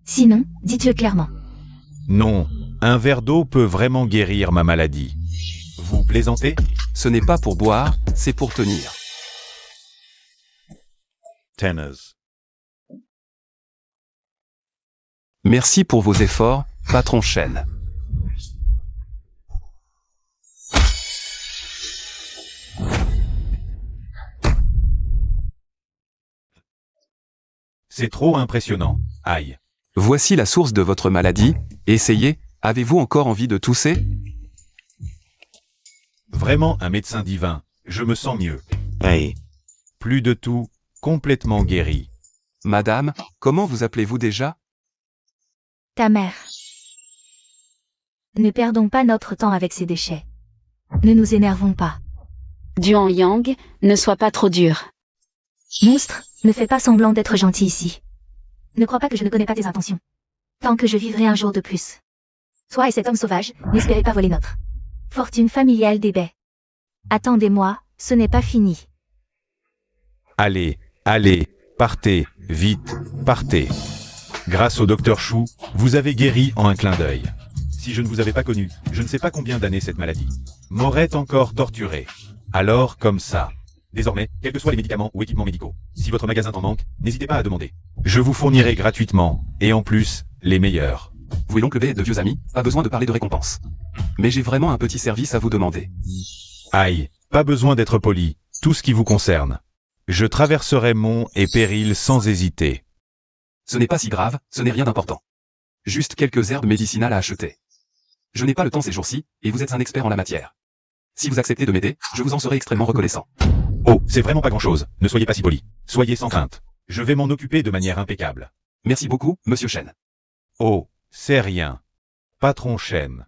Sinon, dites-le clairement. Non, un verre d'eau peut vraiment guérir ma maladie. Vous plaisantez? Ce n'est pas pour boire, c'est pour tenir. Tenors. Merci pour vos efforts, patron Shen. C'est trop impressionnant. Aïe. Voici la source de votre maladie, essayez, avez-vous encore envie de tousser? Vraiment un médecin divin, je me sens mieux. Hey. Plus de tout, complètement guéri. Madame, comment vous appelez-vous déjà? Ta mère. Ne perdons pas notre temps avec ces déchets. Ne nous énervons pas. Duan Yang, ne sois pas trop dur. Monstre, ne fais pas semblant d'être gentil ici. Ne crois pas que je ne connais pas tes intentions. Tant que je vivrai un jour de plus. Toi et cet homme sauvage, n'espérez pas voler notre fortune familiale des baies. Attendez-moi, ce n'est pas fini. Allez, allez, partez, vite, partez. Grâce au docteur Chou, vous avez guéri en un clin d'œil. Si je ne vous avais pas connu, je ne sais pas combien d'années cette maladie m'aurait encore torturé. Alors, comme ça. Désormais, quels que soient les médicaments ou équipements médicaux, si votre magasin t'en manque, n'hésitez pas à demander. Je vous fournirai gratuitement, et en plus, les meilleurs. Vous et l'oncle Bay êtes de vieux amis, pas besoin de parler de récompense. Mais j'ai vraiment un petit service à vous demander. Aïe, pas besoin d'être poli, tout ce qui vous concerne. Je traverserai monts et périls sans hésiter. Ce n'est pas si grave, ce n'est rien d'important. Juste quelques herbes médicinales à acheter. Je n'ai pas le temps ces jours-ci, et vous êtes un expert en la matière. Si vous acceptez de m'aider, je vous en serai extrêmement reconnaissant. Oh, c'est vraiment pas grand-chose, ne soyez pas si poli. Soyez sans crainte. Je vais m'en occuper de manière impeccable. Merci beaucoup, Monsieur Shen. Oh, c'est rien. Patron Shen.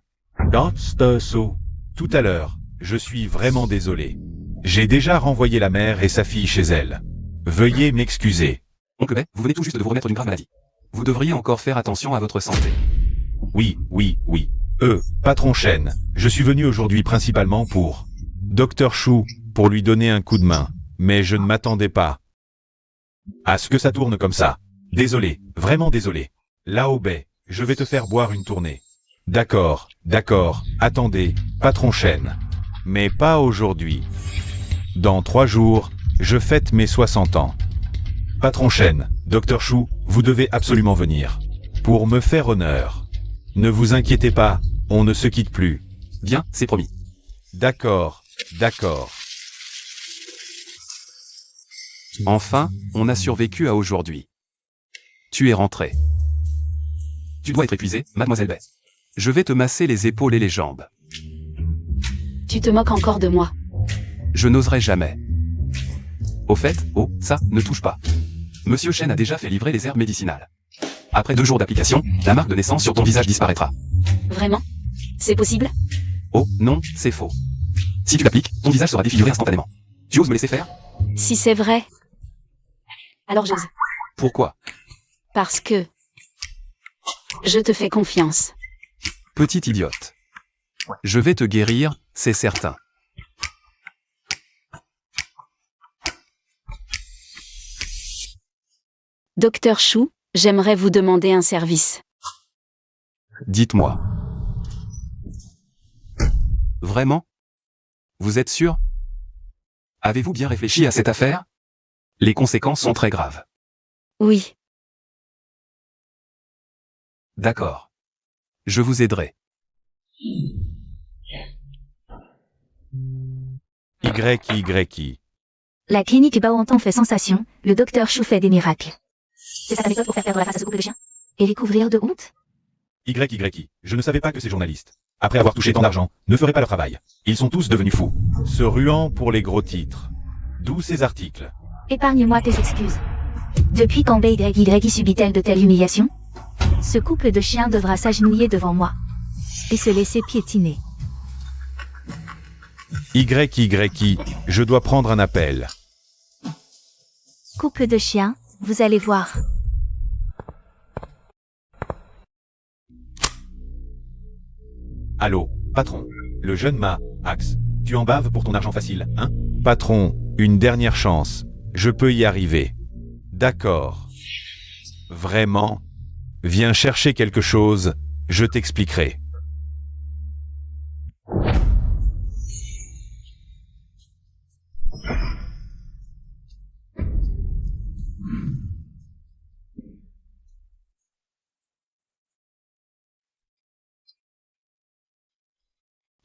Docteur So. Tout à l'heure, je suis vraiment désolé. J'ai déjà renvoyé la mère et sa fille chez elle. Veuillez m'excuser. Oncle Bay, vous venez tout juste de vous remettre d'une grave maladie. Vous devriez encore faire attention à votre santé. Oui. Patron Shen, je suis venu aujourd'hui principalement pour Docteur Chou, pour lui donner un coup de main. Mais je ne m'attendais pas à ce que ça tourne comme ça. Désolé, vraiment désolé. Lao Bay, je vais te faire boire une tournée. D'accord, attendez, Patron Shen. Mais pas aujourd'hui. Dans 3 jours, je fête mes 60 ans. Patron Shen, Docteur Chou, vous devez absolument venir. Pour me faire honneur. Ne vous inquiétez pas, on ne se quitte plus. Bien, c'est promis. D'accord. Enfin, on a survécu à aujourd'hui. Tu es rentré. Tu dois être épuisée, mademoiselle Bay. Je vais te masser les épaules et les jambes. Tu te moques encore de moi. Je n'oserais jamais. Au fait, ça, ne touche pas. Monsieur Shen a déjà fait livrer les herbes médicinales. Après 2 jours d'application, la marque de naissance sur ton visage disparaîtra. Vraiment? C'est possible? Oh, non, c'est faux. Si tu l'appliques, ton visage sera défiguré instantanément. Tu oses me laisser faire? Si c'est vrai. Alors j'ose. Pourquoi? Parce que... je te fais confiance. Petite idiote. Je vais te guérir, c'est certain. Docteur Chou, j'aimerais vous demander un service. Dites-moi. Vraiment? Vous êtes sûr? Avez-vous bien réfléchi à cette affaire? Les conséquences sont très graves. Oui. D'accord. Je vous aiderai. YYI. La clinique Baoantan fait sensation, le docteur Chou fait des miracles. C'est ça ta méthode pour faire perdre la face à ce couple de chiens? Et les couvrir de honte? YYI. Je ne savais pas que ces journalistes, après avoir touché tant d'argent, ne feraient pas leur travail. Ils sont tous devenus fous, se ruant pour les gros titres. D'où ces articles. Épargne-moi tes excuses. Depuis quand BYY subit-elle de telles humiliations? Ce couple de chiens devra s'agenouiller devant moi. Et se laisser piétiner. YYI. Je dois prendre un appel. Couple de chiens, vous allez voir. Allô, patron. Le jeune Axe. Tu en baves pour ton argent facile, hein? Patron, une dernière chance. Je peux y arriver. D'accord. Vraiment? Viens chercher quelque chose, je t'expliquerai.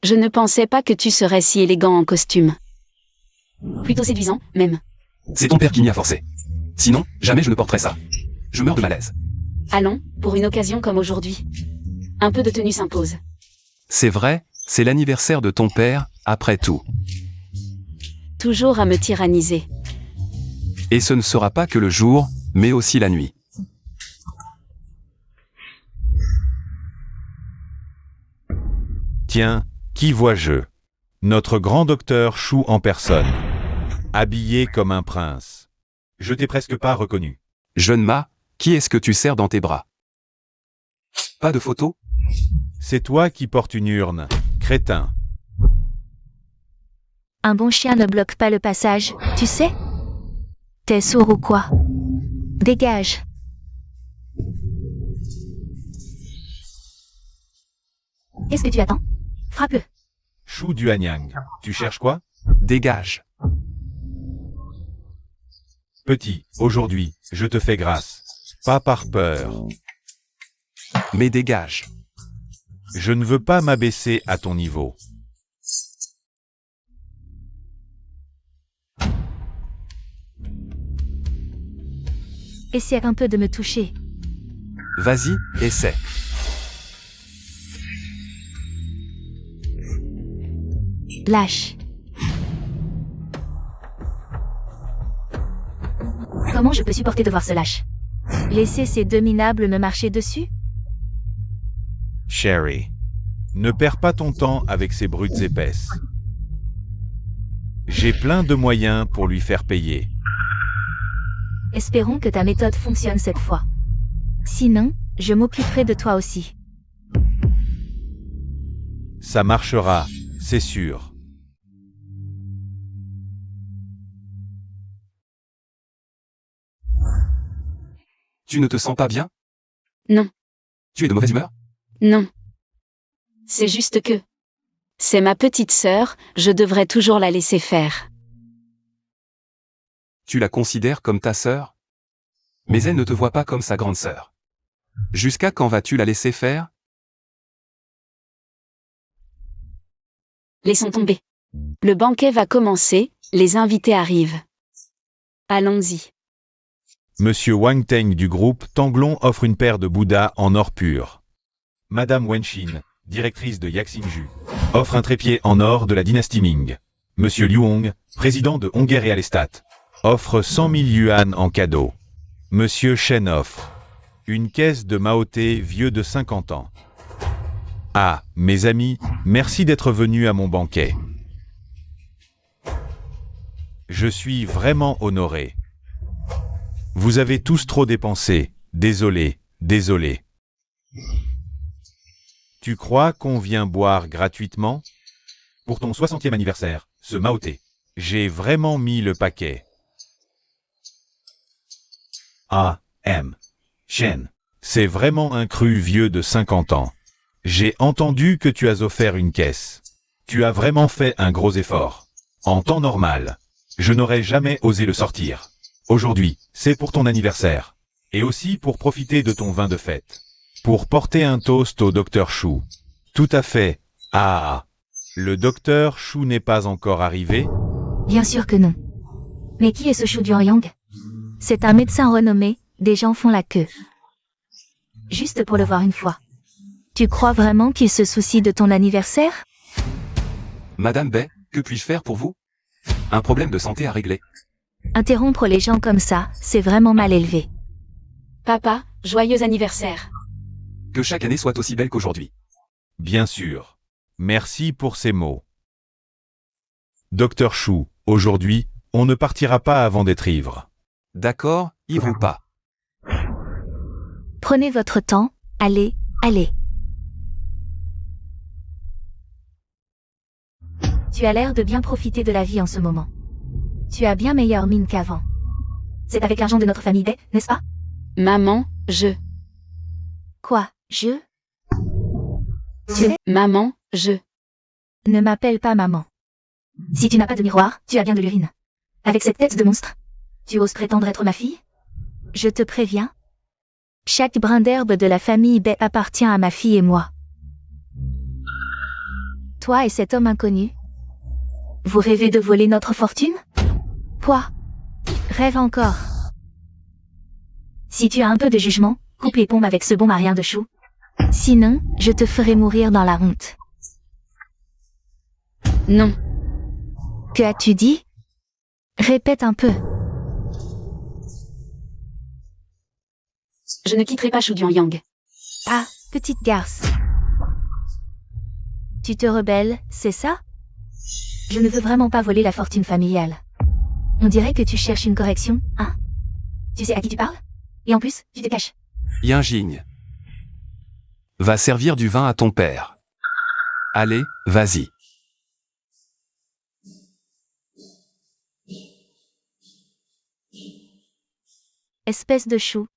Je ne pensais pas que tu serais si élégant en costume. Plutôt séduisant, même. C'est ton père qui m'y a forcé. Sinon, jamais je ne porterais ça. Je meurs de malaise. Allons, pour une occasion comme aujourd'hui. Un peu de tenue s'impose. C'est vrai, c'est l'anniversaire de ton père, après tout. Toujours à me tyranniser. Et ce ne sera pas que le jour, mais aussi la nuit. Tiens, qui vois-je? Notre grand docteur Chou en personne. Habillé comme un prince. Je t'ai presque pas reconnu. Jeune Ma, qui est-ce que tu serres dans tes bras? Pas de photo? C'est toi qui portes une urne, crétin. Un bon chien ne bloque pas le passage, tu sais? T'es sourd ou quoi? Dégage. Qu'est-ce que tu attends? Frappe-le. Chou du Hanyang. Tu cherches quoi? Dégage. Petit, aujourd'hui, je te fais grâce. Pas par peur. Mais dégage. Je ne veux pas m'abaisser à ton niveau. Essaie un peu de me toucher. Vas-y, essaie. Lâche. Comment je peux supporter de voir ce lâche? Laisser ces deux minables me marcher dessus? Sherry. Ne perds pas ton temps avec ces brutes épaisses. J'ai plein de moyens pour lui faire payer. Espérons que ta méthode fonctionne cette fois. Sinon, je m'occuperai de toi aussi. Ça marchera, c'est sûr. Tu ne te sens pas bien? Non. Tu es de mauvaise humeur? Non. C'est juste que... C'est ma petite sœur, je devrais toujours la laisser faire. Tu la considères comme ta sœur? Mais elle ne te voit pas comme sa grande sœur. Jusqu'à quand vas-tu la laisser faire? Laissons tomber. Le banquet va commencer, les invités arrivent. Allons-y. Monsieur Wang Teng du groupe Tanglong offre une paire de Bouddha en or pur. Madame Wenshin, directrice de Yaxinju, offre un trépied en or de la dynastie Ming. Monsieur Liu Hong, président de Honger Real Estate, offre 100 000 yuan en cadeau. Monsieur Shen offre une caisse de Maoté vieux de 50 ans. Ah, mes amis, merci d'être venus à mon banquet. Je suis vraiment honoré. Vous avez tous trop dépensé, désolé, désolé. Tu crois qu'on vient boire gratuitement? Pour ton 60e anniversaire, ce Maoté. J'ai vraiment mis le paquet. Ah, M. Shen. C'est vraiment un cru vieux de 50 ans. J'ai entendu que tu as offert une caisse. Tu as vraiment fait un gros effort. En temps normal, je n'aurais jamais osé le sortir. Aujourd'hui, c'est pour ton anniversaire. Et aussi pour profiter de ton vin de fête. Pour porter un toast au Dr Chou. Tout à fait. Ah, le Dr Chou n'est pas encore arrivé? Bien sûr que non. Mais qui est ce Shu Yang? C'est un médecin renommé, des gens font la queue. Juste pour le voir une fois. Tu crois vraiment qu'il se soucie de ton anniversaire? Madame Bay, que puis-je faire pour vous? Un problème de santé à régler. Interrompre les gens comme ça, c'est vraiment mal élevé. Papa, joyeux anniversaire. Que chaque année soit aussi belle qu'aujourd'hui. Bien sûr. Merci pour ces mots. Dr Chou, aujourd'hui, on ne partira pas avant d'être ivre. D'accord, ivre ou pas. Prenez votre temps, allez, allez. Tu as l'air de bien profiter de la vie en ce moment. Tu as bien meilleure mine qu'avant. C'est avec l'argent de notre famille Bay, n'est-ce pas? Maman, Quoi, je? Maman, je. Ne m'appelle pas maman. Si tu n'as pas de miroir, tu as bien de l'urine. Avec cette tête de monstre, tu oses prétendre être ma fille? Je te préviens. Chaque brin d'herbe de la famille Bay appartient à ma fille et moi. Toi et cet homme inconnu. Vous rêvez de voler notre fortune? Quoi? Rêve encore. Si tu as un peu de jugement, coupe les pompes avec ce bon marien de chou. Sinon, je te ferai mourir dans la honte. Non. Que as-tu dit? Répète un peu. Je ne quitterai pas Shu Yang. Ah, petite garce. Tu te rebelles, c'est ça? Je ne veux vraiment pas voler la fortune familiale. On dirait que tu cherches une correction, hein? Tu sais à qui tu parles? Et en plus, tu te caches. Yinjing. Va servir du vin à ton père. Allez, vas-y. Espèce de chou.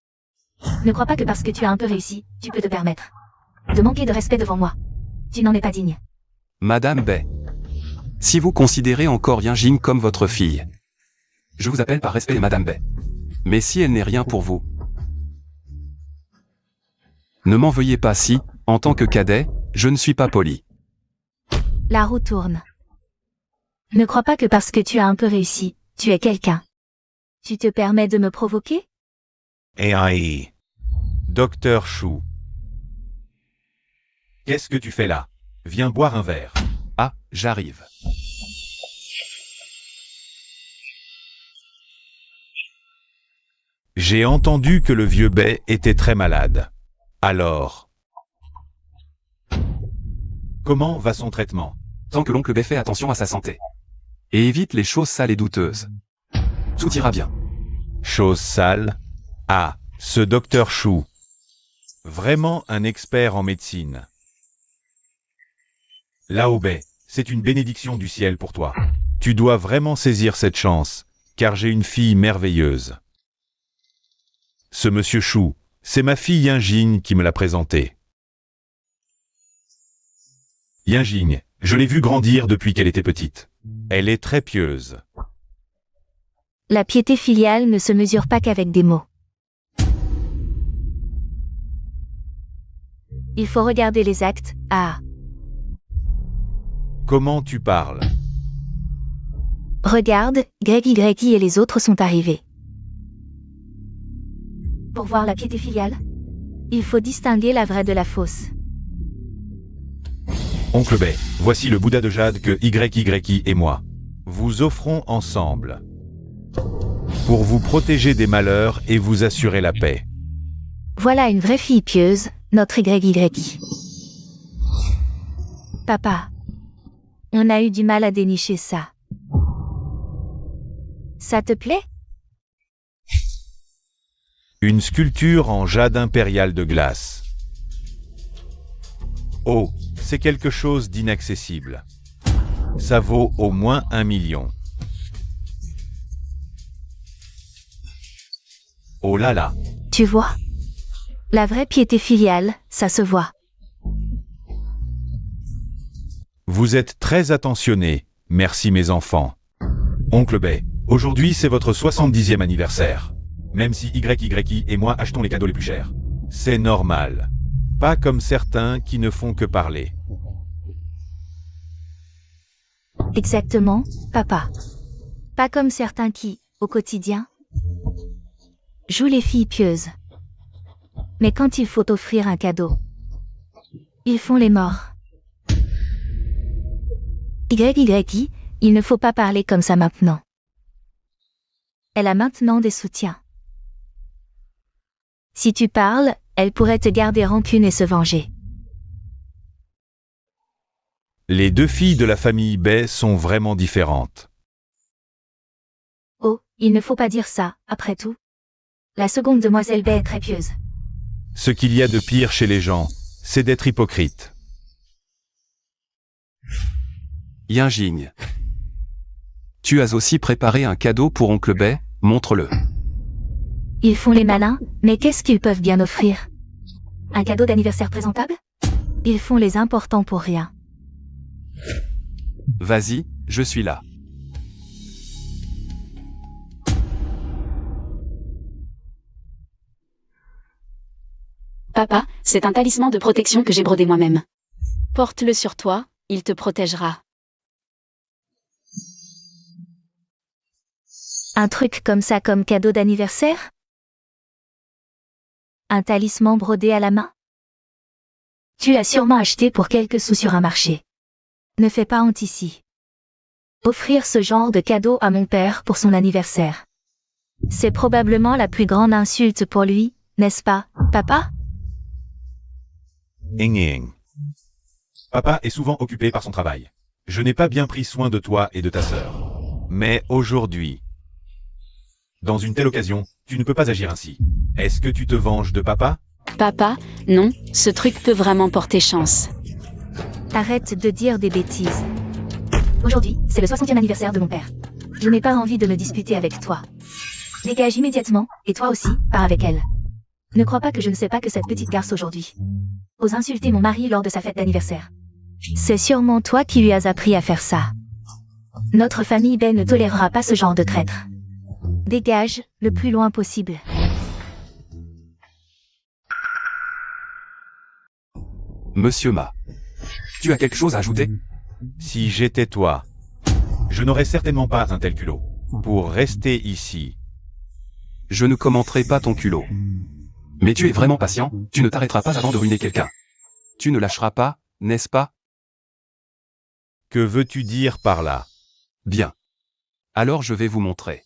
Ne crois pas que parce que tu as un peu réussi, tu peux te permettre de manquer de respect devant moi. Tu n'en es pas digne. Madame Bay. Si vous considérez encore Yinjing comme votre fille, je vous appelle par respect Madame Bay. Mais si elle n'est rien pour vous, ne m'en veuillez pas si, en tant que cadet, je ne suis pas poli. La roue tourne. Ne crois pas que parce que tu as un peu réussi, tu es quelqu'un. Tu te permets de me provoquer? Aïe. Dr Chou. Qu'est-ce que tu fais là? Viens boire un verre. Ah, j'arrive. J'ai entendu que le vieux Bay était très malade. Alors, comment va son traitement? Tant que l'oncle Bay fait attention à sa santé. Et évite les choses sales et douteuses. Tout ira bien. Chose sale? Ah, ce Dr Chou. Vraiment un expert en médecine. Lao Bay, c'est une bénédiction du ciel pour toi. Tu dois vraiment saisir cette chance, car j'ai une fille merveilleuse. Ce monsieur Chou, c'est ma fille Yinjing qui me l'a présentée. Yinjing, je l'ai vue grandir depuis qu'elle était petite. Elle est très pieuse. La piété filiale ne se mesure pas qu'avec des mots. Il faut regarder les actes, ah. Comment tu parles? Regarde, YY et les autres sont arrivés. Pour voir la piété filiale, il faut distinguer la vraie de la fausse. Oncle Bay, voici le Bouddha de jade que YY et moi vous offrons ensemble. Pour vous protéger des malheurs et vous assurer la paix. Voilà une vraie fille pieuse, notre YY. Papa, on a eu du mal à dénicher ça. Ça te plaît? Une sculpture en jade impérial de glace. Oh, c'est quelque chose d'inaccessible. Ça vaut au moins 1 million. Oh là là. Tu vois? La vraie piété filiale, ça se voit. Vous êtes très attentionnés, merci mes enfants. Oncle Bay, aujourd'hui c'est votre 70e anniversaire. Même si YYI et moi achetons les cadeaux les plus chers. C'est normal. Pas comme certains qui ne font que parler. Exactement, papa. Pas comme certains qui, au quotidien, jouent les filles pieuses. Mais quand il faut offrir un cadeau, ils font les morts. YYI, il ne faut pas parler comme ça maintenant. Elle a maintenant des soutiens. Si tu parles, elle pourrait te garder rancune et se venger. Les deux filles de la famille Bay sont vraiment différentes. Oh, il ne faut pas dire ça, après tout. La seconde demoiselle Bay est très pieuse. Ce qu'il y a de pire chez les gens, c'est d'être hypocrite. Yinjing. Tu as aussi préparé un cadeau pour Oncle Bay, montre-le. Ils font les malins, mais qu'est-ce qu'ils peuvent bien offrir? Un cadeau d'anniversaire présentable? Ils font les importants pour rien. Vas-y, je suis là. Papa, c'est un talisman de protection que j'ai brodé moi-même. Porte-le sur toi, il te protégera. Un truc comme ça comme cadeau d'anniversaire? Un talisman brodé à la main? Tu l'as sûrement acheté pour quelques sous sur un marché. Ne fais pas honte ici. Offrir ce genre de cadeau à mon père pour son anniversaire. C'est probablement la plus grande insulte pour lui, n'est-ce pas, papa? Ing. Papa est souvent occupé par son travail. Je n'ai pas bien pris soin de toi et de ta sœur. Mais aujourd'hui, dans une telle occasion, tu ne peux pas agir ainsi. Est-ce que tu te venges de papa? Papa, non, ce truc peut vraiment porter chance. Arrête de dire des bêtises. Aujourd'hui, c'est le 60e anniversaire de mon père. Je n'ai pas envie de me disputer avec toi. Dégage immédiatement, et toi aussi, pars avec elle. Ne crois pas que je ne sais pas que cette petite garce aujourd'hui ose insulter mon mari lors de sa fête d'anniversaire. C'est sûrement toi qui lui as appris à faire ça. Notre famille Bay ne tolérera pas ce genre de traître. Dégage, le plus loin possible. Monsieur Ma. Tu as quelque chose à ajouter? Si j'étais toi, je n'aurais certainement pas un tel culot. Pour rester ici. Je ne commenterai pas ton culot. Mais tu es vraiment patient, tu ne t'arrêteras pas avant de ruiner quelqu'un. Tu ne lâcheras pas, n'est-ce pas? Que veux-tu dire par là? Bien. Alors je vais vous montrer.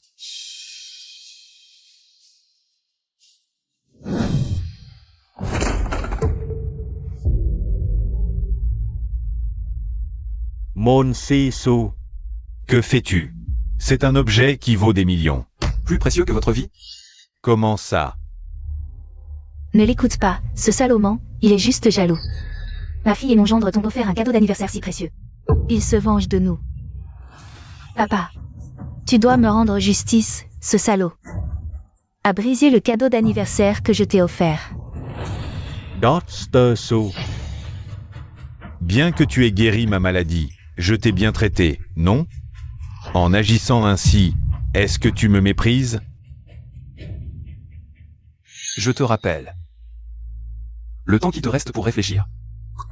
Mon Sisu. Que fais-tu? C'est un objet qui vaut des millions. Plus précieux que votre vie? Comment ça? Ne l'écoute pas, ce Salomon, il est juste jaloux. Ma fille et mon gendre t'ont offert un cadeau d'anniversaire si précieux. Il se venge de nous. Papa, tu dois me rendre justice, ce salaud a brisé le cadeau d'anniversaire que je t'ai offert. Bien que tu aies guéri ma maladie, je t'ai bien traité, non? En agissant ainsi, est-ce que tu me méprises? Je te rappelle. Le temps qui te reste pour réfléchir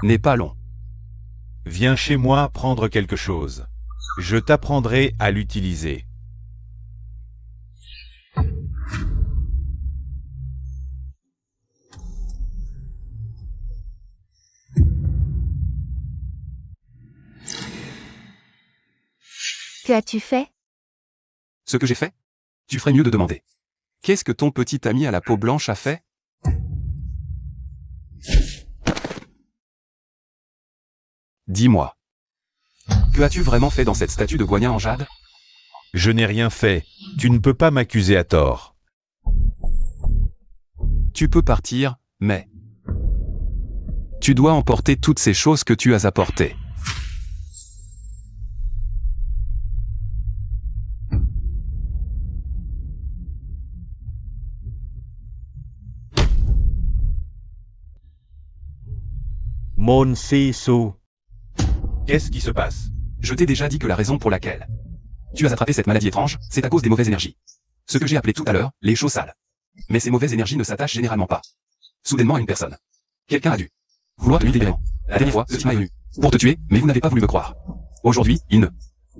n'est pas long. Viens chez moi prendre quelque chose. Je t'apprendrai à l'utiliser. Que as-tu fait? Ce que j'ai fait? Tu ferais mieux de demander. Qu'est-ce que ton petit ami à la peau blanche a fait? Dis-moi. Que as-tu vraiment fait dans cette statue de Guanyin en jade? Je n'ai rien fait. Tu ne peux pas m'accuser à tort. Tu peux partir, mais... tu dois emporter toutes ces choses que tu as apportées. Mon Sisu. Qu'est-ce qui se passe? Je t'ai déjà dit que la raison pour laquelle tu as attrapé cette maladie étrange, c'est à cause des mauvaises énergies. Ce que j'ai appelé tout à l'heure, les choses sales. Mais ces mauvaises énergies ne s'attachent généralement pas soudainement à une personne. Quelqu'un a dû vouloir te libérer. La dernière fois, ce type est venu pour te tuer, mais vous n'avez pas voulu me croire. Aujourd'hui, il ne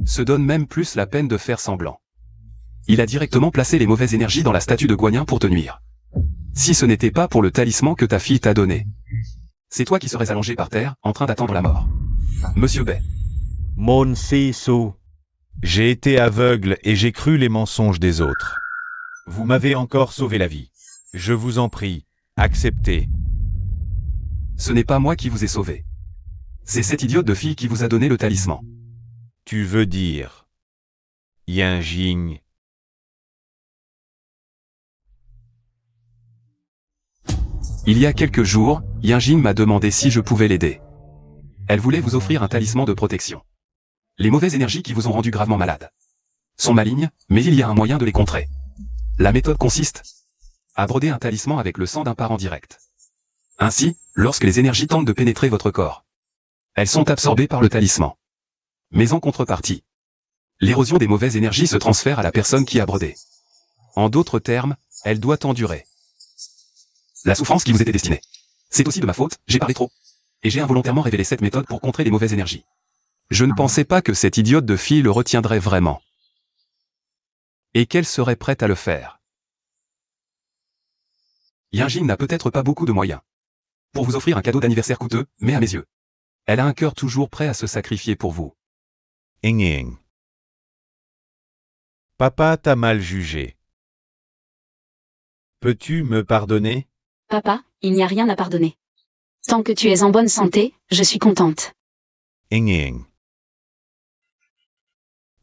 se donne même plus la peine de faire semblant. Il a directement placé les mauvaises énergies dans la statue de Guanyin pour te nuire. Si ce n'était pas pour le talisman que ta fille t'a donné, c'est toi qui serais allongé par terre, en train d'attendre la mort. Monsieur Bay. Mon Sisu. J'ai été aveugle et j'ai cru les mensonges des autres. Vous m'avez encore sauvé la vie. Je vous en prie, acceptez. Ce n'est pas moi qui vous ai sauvé. C'est cette idiote de fille qui vous a donné le talisman. Tu veux dire... Yanjing. Il y a quelques jours, Yanjing m'a demandé si je pouvais l'aider. Elle voulait vous offrir un talisman de protection. Les mauvaises énergies qui vous ont rendu gravement malade sont malignes, mais il y a un moyen de les contrer. La méthode consiste à broder un talisman avec le sang d'un parent direct. Ainsi, lorsque les énergies tentent de pénétrer votre corps, elles sont absorbées par le talisman. Mais en contrepartie, l'érosion des mauvaises énergies se transfère à la personne qui a brodé. En d'autres termes, elle doit endurer la souffrance qui vous était destinée. C'est aussi de ma faute, j'ai parlé trop. Et j'ai involontairement révélé cette méthode pour contrer les mauvaises énergies. Je ne pensais pas que cette idiote de fille le retiendrait vraiment. Et qu'elle serait prête à le faire. Yanjing n'a peut-être pas beaucoup de moyens pour vous offrir un cadeau d'anniversaire coûteux, mais à mes yeux, elle a un cœur toujours prêt à se sacrifier pour vous. Ing. Papa t'a mal jugé. Peux-tu me pardonner? Papa, il n'y a rien à pardonner. Tant que tu es en bonne santé, je suis contente. Ing.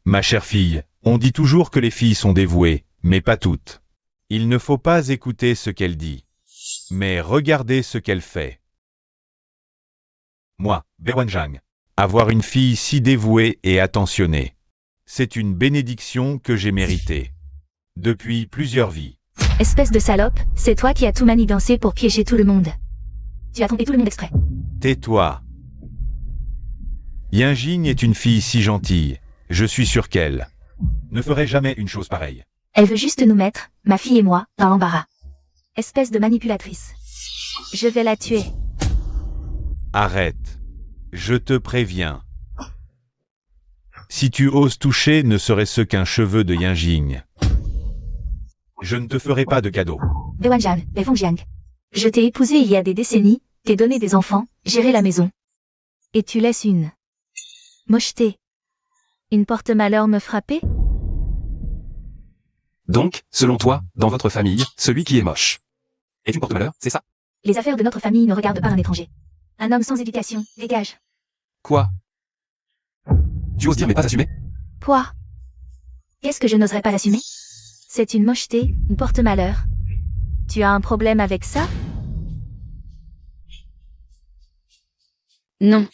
Ma chère fille, on dit toujours que les filles sont dévouées, mais pas toutes. Il ne faut pas écouter ce qu'elle dit, mais regarder ce qu'elle fait. Moi, Bewanjang, avoir une fille si dévouée et attentionnée, c'est une bénédiction que j'ai méritée. Depuis plusieurs vies. Espèce de salope, c'est toi qui as tout manigancé pour piéger tout le monde. Tu as trompé tout le monde exprès. Tais-toi. Yanjing est une fille si gentille, je suis sûr qu'elle ne ferait jamais une chose pareille. Elle veut juste nous mettre, ma fille et moi, dans l'embarras. Espèce de manipulatrice. Je vais la tuer. Arrête. Je te préviens. Si tu oses toucher ne serait-ce qu'un cheveu de Yanjing, je ne te ferai pas de cadeau. Bewanjang, Beifengjiang. Je t'ai épousé il y a des décennies, t'ai donné des enfants, géré la maison. Et tu laisses une mocheté, une porte-malheur me frapper? Donc, selon toi, dans votre famille, celui qui est moche est une porte-malheur, c'est ça? Les affaires de notre famille ne regardent pas un étranger. Un homme sans éducation, dégage. Quoi? Tu oses dire mais pas assumer? Quoi? Qu'est-ce que je n'oserais pas assumer? C'est une mocheté, une porte-malheur. Tu as un problème avec ça? Non.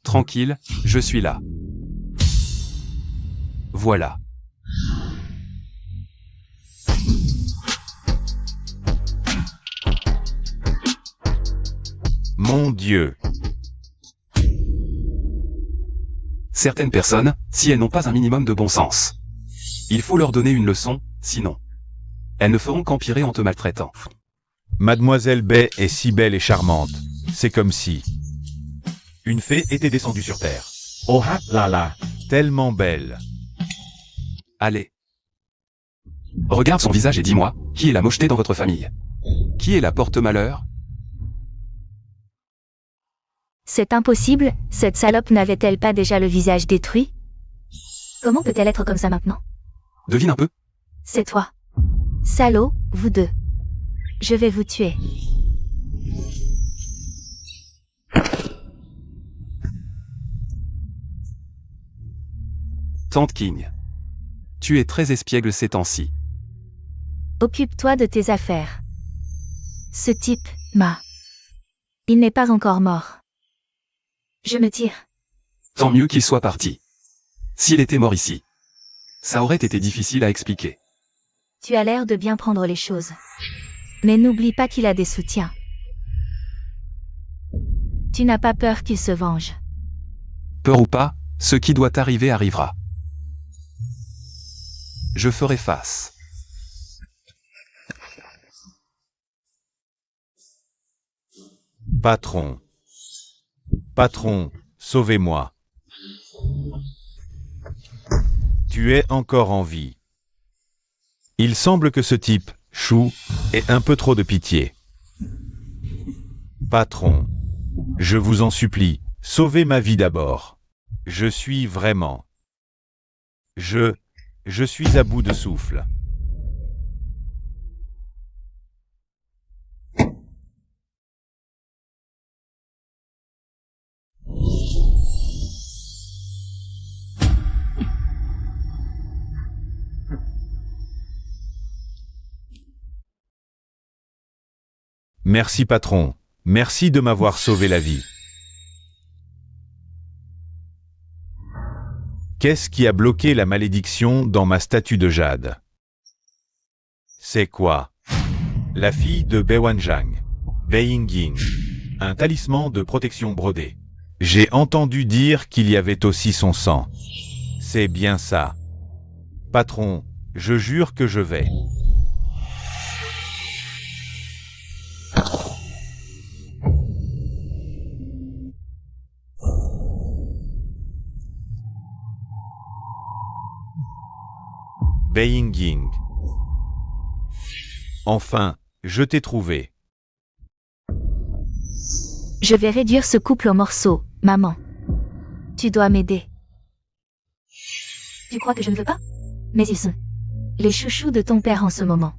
Tranquille, je suis là. Voilà. Mon Dieu. Certaines personnes, si elles n'ont pas un minimum de bon sens, il faut leur donner une leçon, sinon elles ne feront qu'empirer en te maltraitant. Mademoiselle Bay est si belle et charmante. C'est comme si une fée était descendue sur Terre. Oh là là, tellement belle. Allez. Regarde son visage et dis-moi, qui est la mocheté dans votre famille? Qui est la porte-malheur? C'est impossible, cette salope n'avait-elle pas déjà le visage détruit? Comment peut-elle être comme ça maintenant? Devine un peu. C'est toi. Salaud, vous deux. Je vais vous tuer. Tante King. Tu es très espiègle ces temps-ci. Occupe-toi de tes affaires. Ce type, il n'est pas encore mort. Je me tire. Tant mieux qu'il soit parti. S'il était mort ici, ça aurait été difficile à expliquer. Tu as l'air de bien prendre les choses. Mais n'oublie pas qu'il a des soutiens. Tu n'as pas peur qu'il se venge. Peur ou pas, ce qui doit arriver arrivera. Je ferai face. Patron. Patron, sauvez-moi. Tu es encore en vie. Il semble que ce type, Chou, ait un peu trop de pitié. Patron. Je vous en supplie, sauvez ma vie d'abord. Je suis vraiment. Je suis à bout de souffle. Merci patron, merci de m'avoir sauvé la vie. Qu'est-ce qui a bloqué la malédiction dans ma statue de jade? C'est quoi? La fille de Beiwanjang, Bei Yingying, un talisman de protection brodé. J'ai entendu dire qu'il y avait aussi son sang. C'est bien ça. Patron, je jure que je vais. Bei Yingying. Enfin, je t'ai trouvé. Je vais réduire ce couple en morceaux, maman. Tu dois m'aider. Tu crois que je ne veux pas? Mais ils sont les chouchous de ton père en ce moment.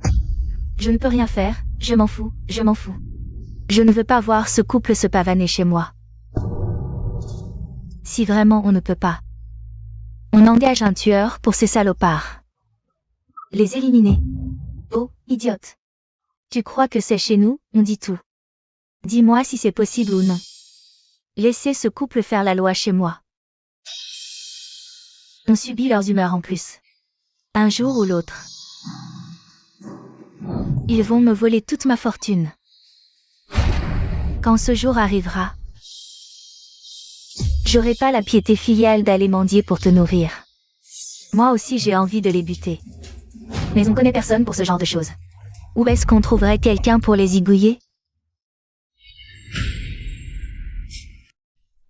Je ne peux rien faire, je m'en fous, je m'en fous. Je ne veux pas voir ce couple se pavaner chez moi. Si vraiment on ne peut pas, on engage un tueur pour ces salopards. Les éliminer. Oh, idiote. Tu crois que c'est chez nous, on dit tout. Dis-moi si c'est possible ou non. Laissez ce couple faire la loi chez moi. On subit leurs humeurs en plus. Un jour ou l'autre. Ils vont me voler toute ma fortune. Quand ce jour arrivera, j'aurai pas la piété filiale d'aller mendier pour te nourrir. Moi aussi j'ai envie de les buter. Mais on connaît personne pour ce genre de choses. Où est-ce qu'on trouverait quelqu'un pour les zigouiller?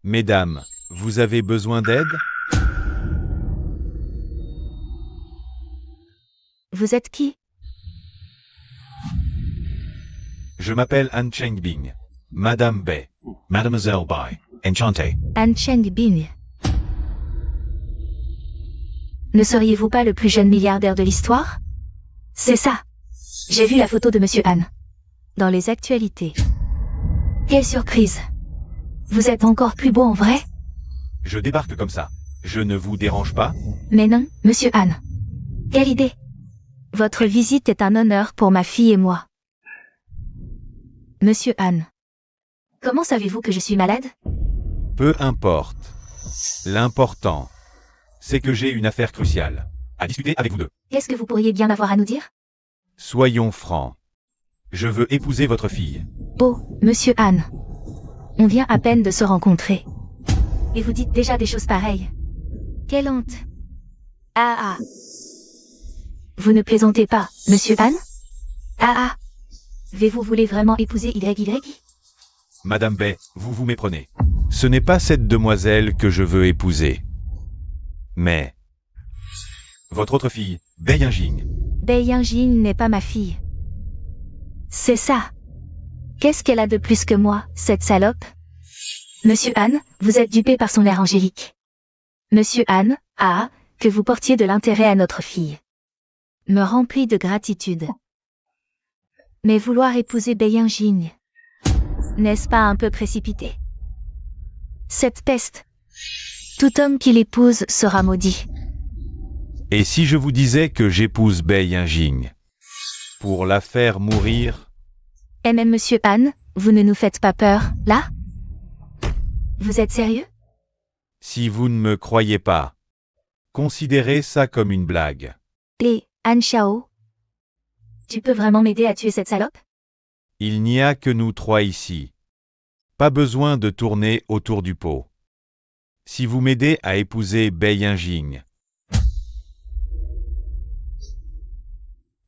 Mesdames, vous avez besoin d'aide? Vous êtes qui? Je m'appelle Han Chengbing. Madame Bei. Mademoiselle Bai. Enchanté. Han Chengbing. Ne seriez-vous pas le plus jeune milliardaire de l'histoire? C'est ça. J'ai vu la photo de Monsieur Han. Dans les actualités. Quelle surprise. Vous êtes encore plus beau en vrai? Je débarque comme ça. Je ne vous dérange pas? Mais non, Monsieur Han. Quelle idée. Votre visite est un honneur pour ma fille et moi. Monsieur Han. Comment savez-vous que je suis malade? Peu importe. L'important, c'est que j'ai une affaire cruciale à discuter avec vous deux. Qu'est-ce que vous pourriez bien avoir à nous dire? Soyons francs. Je veux épouser votre fille. Oh, Monsieur Han. On vient à peine de se rencontrer. Et vous dites déjà des choses pareilles. Quelle honte. Ah ah. Vous ne plaisantez pas, Monsieur Han? Ah ah. Mais vous voulez vraiment épouser YY? Madame Bei, vous vous méprenez. Ce n'est pas cette demoiselle que je veux épouser. Mais votre autre fille, Bei Yingying. Bei Yingying n'est pas ma fille. C'est ça. Qu'est-ce qu'elle a de plus que moi, cette salope? Monsieur Han, vous êtes dupé par son air angélique. Monsieur Han, ah, que vous portiez de l'intérêt à notre fille. Me remplit de gratitude. Mais vouloir épouser Bei Yingying, n'est-ce pas un peu précipité? Cette peste. Tout homme qui l'épouse sera maudit. Et si je vous disais que j'épouse Bei Yingying pour la faire mourir? Et même Monsieur Han, vous ne nous faites pas peur, là? Vous êtes sérieux? Si vous ne me croyez pas, considérez ça comme une blague. Et, Han Xiao, tu peux vraiment m'aider à tuer cette salope? Il n'y a que nous trois ici. Pas besoin de tourner autour du pot. si vous m'aidez à épouser Bai Yinjing.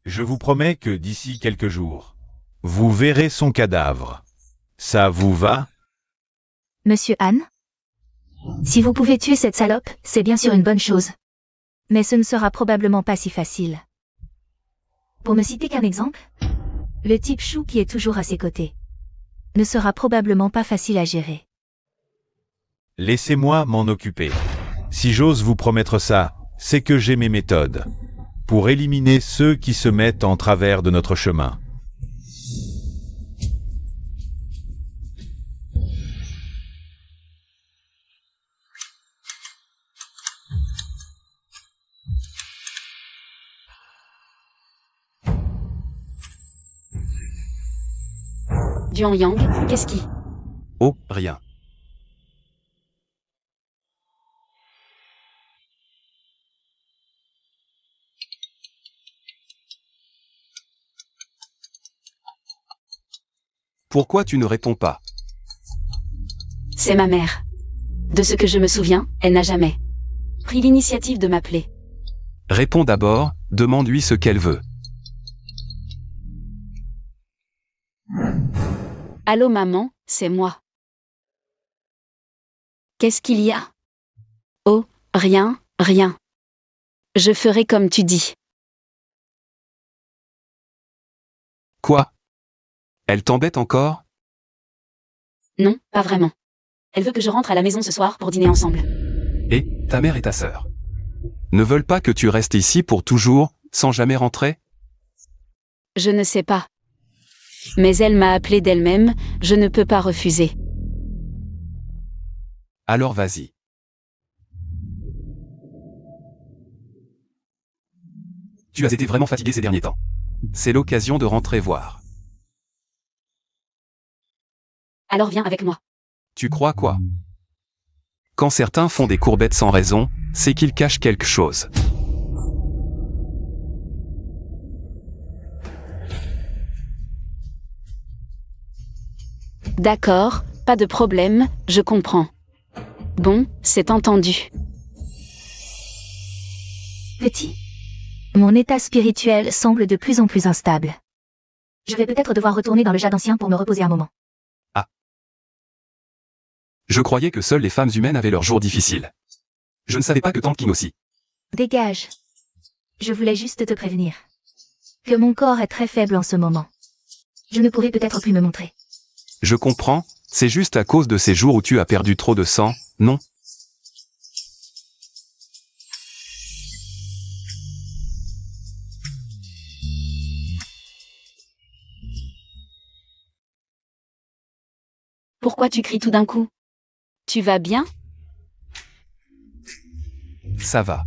Je vous promets que d'ici quelques jours, vous verrez son cadavre. Ça vous va? Monsieur Han? Si vous pouvez tuer cette salope, c'est bien sûr une bonne chose. Mais ce ne sera probablement pas si facile. Pour ne citer qu'un exemple, le type Chou qui est toujours à ses côtés ne sera probablement pas facile à gérer. Laissez-moi m'en occuper. Si j'ose vous promettre ça, c'est que j'ai mes méthodes pour éliminer ceux qui se mettent en travers de notre chemin. Duan Yang, qu'est-ce qui? Oh, rien. Pourquoi tu ne réponds pas? C'est ma mère. De ce que je me souviens, elle n'a jamais pris l'initiative de m'appeler. Réponds d'abord, demande-lui ce qu'elle veut. Allô maman, c'est moi. Qu'est-ce qu'il y a? Oh, rien, rien. Je ferai comme tu dis. Quoi? Elle t'embête encore? Non, pas vraiment. Elle veut que je rentre à la maison ce soir pour dîner ensemble. Et ta mère et ta sœur ne veulent pas que tu restes ici pour toujours, sans jamais rentrer? Je ne sais pas. Mais elle m'a appelé d'elle-même, je ne peux pas refuser. Alors vas-y. Tu as été vraiment fatigué ces derniers temps. C'est l'occasion de rentrer voir. Alors viens avec moi. Tu crois quoi? Quand certains font des courbettes sans raison, c'est qu'ils cachent quelque chose. D'accord, pas de problème, je comprends. Bon, c'est entendu. Petit. Mon état spirituel semble de plus en plus instable. Je vais peut-être devoir retourner dans le jade ancien pour me reposer un moment. Je croyais que seules les femmes humaines avaient leurs jours difficiles. Je ne savais pas que Tante King aussi. Dégage. Je voulais juste te prévenir que mon corps est très faible en ce moment. Je ne pourrai peut-être plus me montrer. Je comprends, c'est juste à cause de ces jours où tu as perdu trop de sang, non? Pourquoi tu cries tout d'un coup? Tu vas bien? Ça va.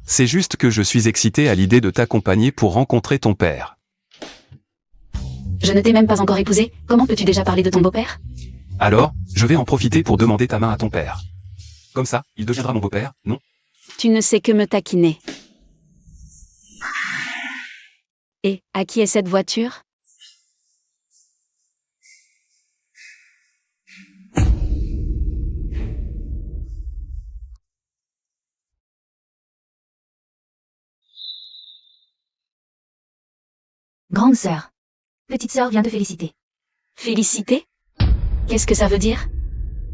C'est juste que je suis excité à l'idée de t'accompagner pour rencontrer ton père. Je ne t'ai même pas encore épousé, comment peux-tu déjà parler de ton beau-père? Alors, je vais en profiter pour demander ta main à ton père. Comme ça, il deviendra mon beau-père, non? Tu ne sais que me taquiner. Et, à qui est cette voiture? Grande sœur. Petite sœur vient te féliciter. Félicité? Qu'est-ce que ça veut dire?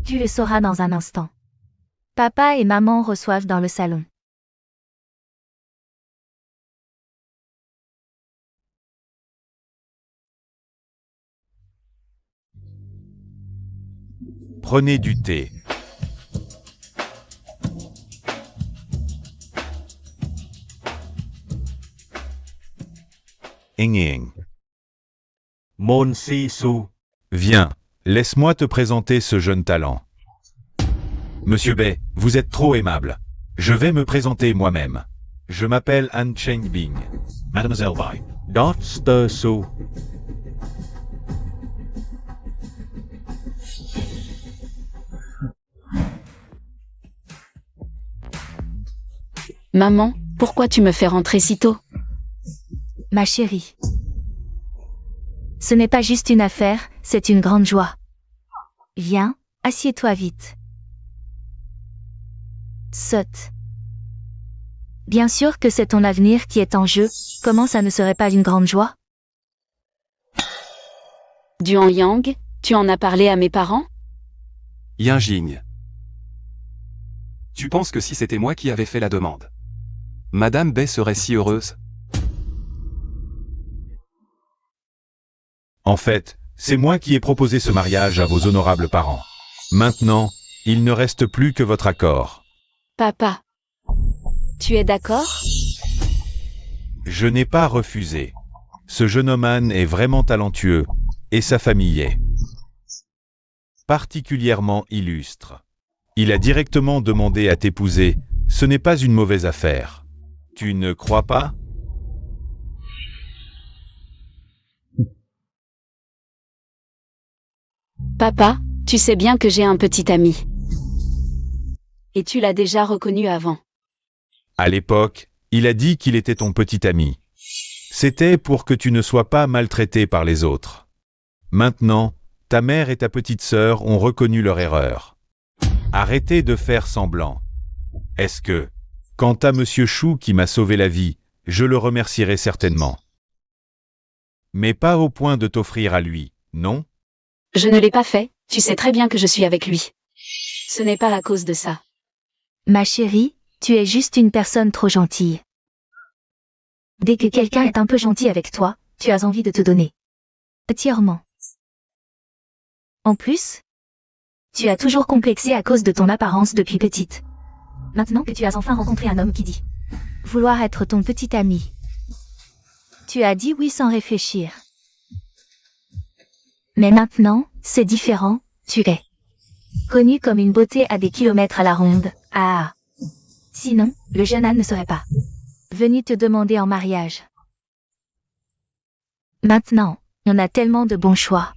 Tu le sauras dans un instant. Papa et maman reçoivent dans le salon. Prenez du thé. Ing. Mon Si-Su. Viens, laisse-moi te présenter ce jeune talent. Monsieur Bai, vous êtes trop aimable. Je vais me présenter moi-même. Je m'appelle Han Chengbing. Mademoiselle Bai. Dr. Su. Maman, pourquoi tu me fais rentrer si tôt? Ma chérie. Ce n'est pas juste une affaire, c'est une grande joie. Viens, Assieds-toi vite. Saute. Bien sûr que c'est ton avenir qui est en jeu, comment ça ne serait pas une grande joie? Duan Yang, tu en as parlé à mes parents? Yinjing. Tu penses que si c'était moi qui avais fait la demande, Madame Bai serait si heureuse? En fait, c'est moi qui ai proposé ce mariage à vos honorables parents. Maintenant, il ne reste plus que votre accord. Papa. Tu es d'accord? Je n'ai pas refusé. Ce jeune homme Anne est vraiment talentueux, et sa famille est particulièrement illustre. Il a directement demandé à t'épouser, ce n'est pas une mauvaise affaire. Tu ne crois pas? Papa, tu sais bien que j'ai un petit ami. Et tu l'as déjà reconnu avant. À l'époque, il a dit qu'il était ton petit ami. C'était pour que tu ne sois pas maltraité par les autres. Maintenant, ta mère et ta petite sœur ont reconnu leur erreur. Arrêtez de faire semblant. Est-ce que, quant à Monsieur Chou qui m'a sauvé la vie, je le remercierai certainement. Mais pas au point de t'offrir à lui, non? Je ne l'ai pas fait, tu sais très bien que je suis avec lui. Ce n'est pas à cause de ça. Ma chérie, tu es juste une personne trop gentille. Dès que quelqu'un est un peu gentil avec toi, tu as envie de te donner entièrement. En plus, tu as toujours complexé à cause de ton apparence depuis petite. Maintenant que tu as enfin rencontré un homme qui dit vouloir être ton petit ami, tu as dit oui sans réfléchir. Mais maintenant, c'est différent, tu es connue comme une beauté à des kilomètres à la ronde. Ah! Sinon, le jeune Anne ne serait pas venu te demander en mariage. Maintenant, on a tellement de bons choix.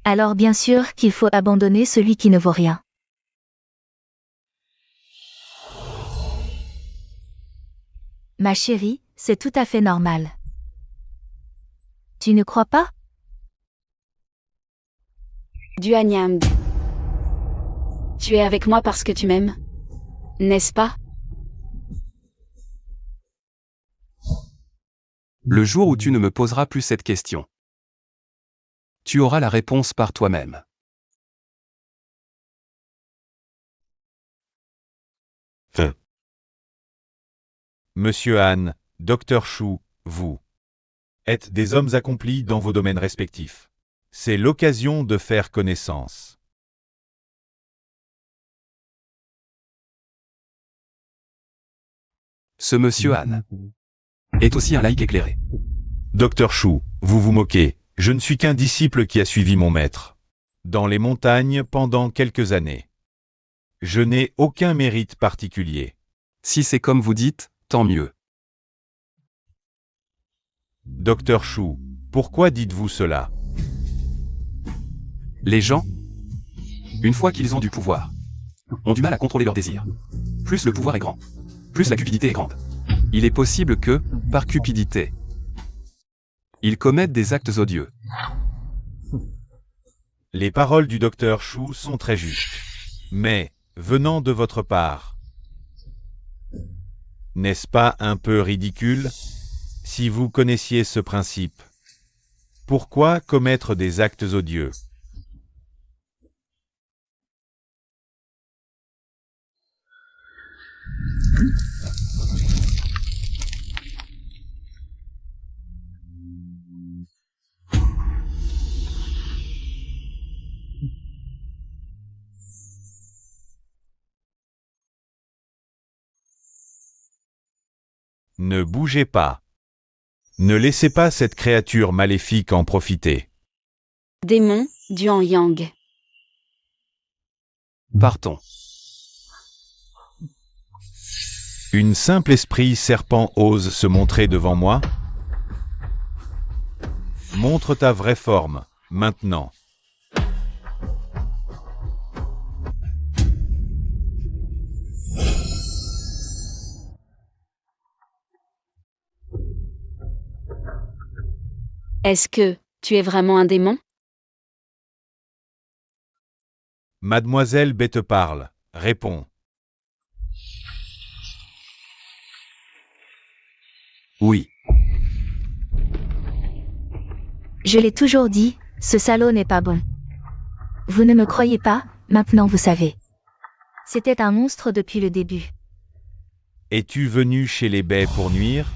Alors bien sûr qu'il faut abandonner celui qui ne vaut rien. Ma chérie, c'est tout à fait normal. Tu ne crois pas? Duanyam. Tu es avec moi parce que tu m'aimes, n'est-ce pas? Le jour où tu ne me poseras plus cette question, tu auras la réponse par toi-même. Fin. Monsieur Han, Docteur Chou, vous êtes des hommes accomplis dans vos domaines respectifs. C'est l'occasion de faire connaissance. Ce monsieur Han est aussi un laïc éclairé. Docteur Chou, vous vous moquez, je ne suis qu'un disciple qui a suivi mon maître dans les montagnes pendant quelques années. Je n'ai aucun mérite particulier. Si c'est comme vous dites, tant mieux. Docteur Chou, pourquoi dites-vous cela? Les gens, une fois qu'ils ont du pouvoir, ont du mal à contrôler leurs désirs. Plus le pouvoir est grand, plus la cupidité est grande. Il est possible que, par cupidité, ils commettent des actes odieux. Les paroles du docteur Chou sont très justes. Mais, venant de votre part, n'est-ce pas un peu ridicule? Si vous connaissiez ce principe, pourquoi commettre des actes odieux? Ne bougez pas. Ne laissez pas cette créature maléfique en profiter. Démon, Duan Yang. Partons. Une simple esprit serpent ose se montrer devant moi? Montre ta vraie forme, maintenant. Est-ce que tu es vraiment un démon? Mademoiselle B te parle. Réponds. Oui. Je l'ai toujours dit, ce salaud n'est pas bon. Vous ne me croyez pas, maintenant vous savez. C'était un monstre depuis le début. Es-tu venu chez les baies pour nuire?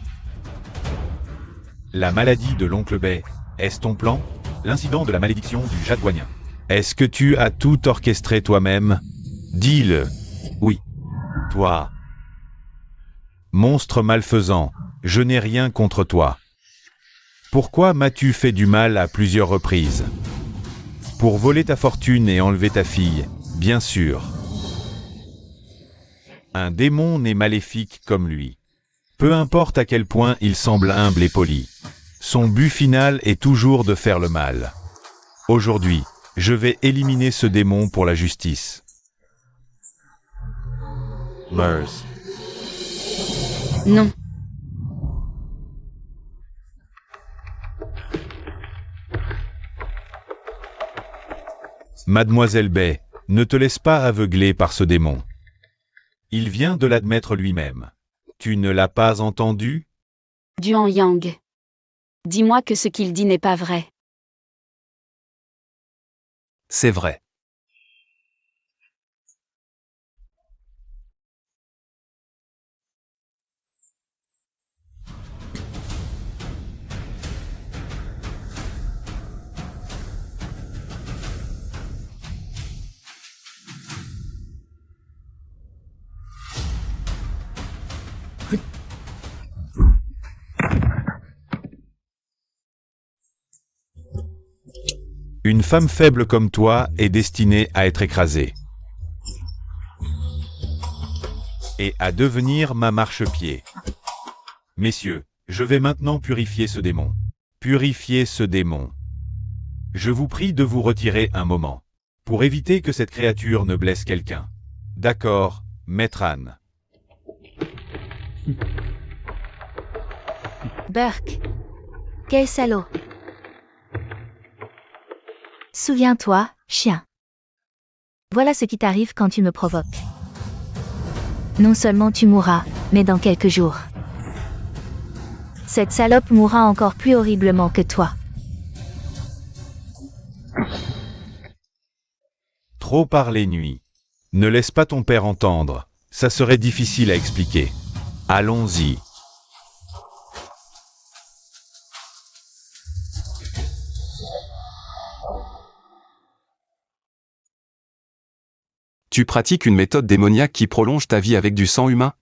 La maladie de l'oncle Bay, est-ce ton plan? L'incident de la malédiction du Jadouanien. Est-ce que tu as tout orchestré toi-même? Dis-le. Oui. Toi. Monstre malfaisant, je n'ai rien contre toi. Pourquoi m'as-tu fait du mal à plusieurs reprises? Pour voler ta fortune et enlever ta fille, bien sûr. Un démon n'est maléfique comme lui. Peu importe à quel point il semble humble et poli. Son but final est toujours de faire le mal. Aujourd'hui, je vais éliminer ce démon pour la justice. Mers. Non. Mademoiselle Bay, ne te laisse pas aveugler par ce démon. Il vient de l'admettre lui-même. Tu ne l'as pas entendu? Duan Yang. Dis-moi que ce qu'il dit n'est pas vrai. C'est vrai. Une femme faible comme toi est destinée à être écrasée. Et à devenir ma marchepied. Messieurs, je vais maintenant purifier ce démon. Purifier ce démon. Je vous prie de vous retirer un moment. Pour éviter que cette créature ne blesse quelqu'un. D'accord, Maître Anne. Burke. Quel salaud. Souviens-toi, chien. Voilà ce qui t'arrive quand tu me provoques. Non seulement tu mourras, mais dans quelques jours. Cette salope mourra encore plus horriblement que toi. Trop parler nuit. Ne laisse pas ton père entendre, ça serait difficile à expliquer. Allons-y. Tu pratiques une méthode démoniaque qui prolonge ta vie avec du sang humain?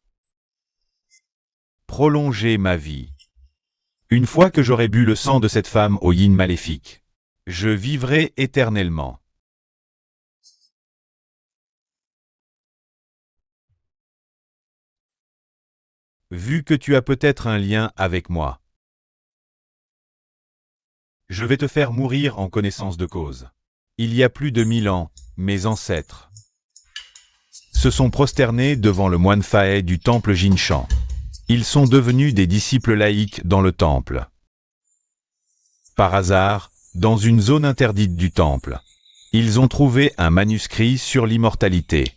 Prolonger ma vie. Une fois que j'aurai bu le sang de cette femme au yin maléfique, je vivrai éternellement. Vu que tu as peut-être un lien avec moi, je vais te faire mourir en connaissance de cause. Il y a plus de 1000 ans, mes ancêtres se sont prosternés devant le moine Fae du temple Jinshan. Ils sont devenus des disciples laïcs dans le temple. Par hasard, dans une zone interdite du temple, ils ont trouvé un manuscrit sur l'immortalité.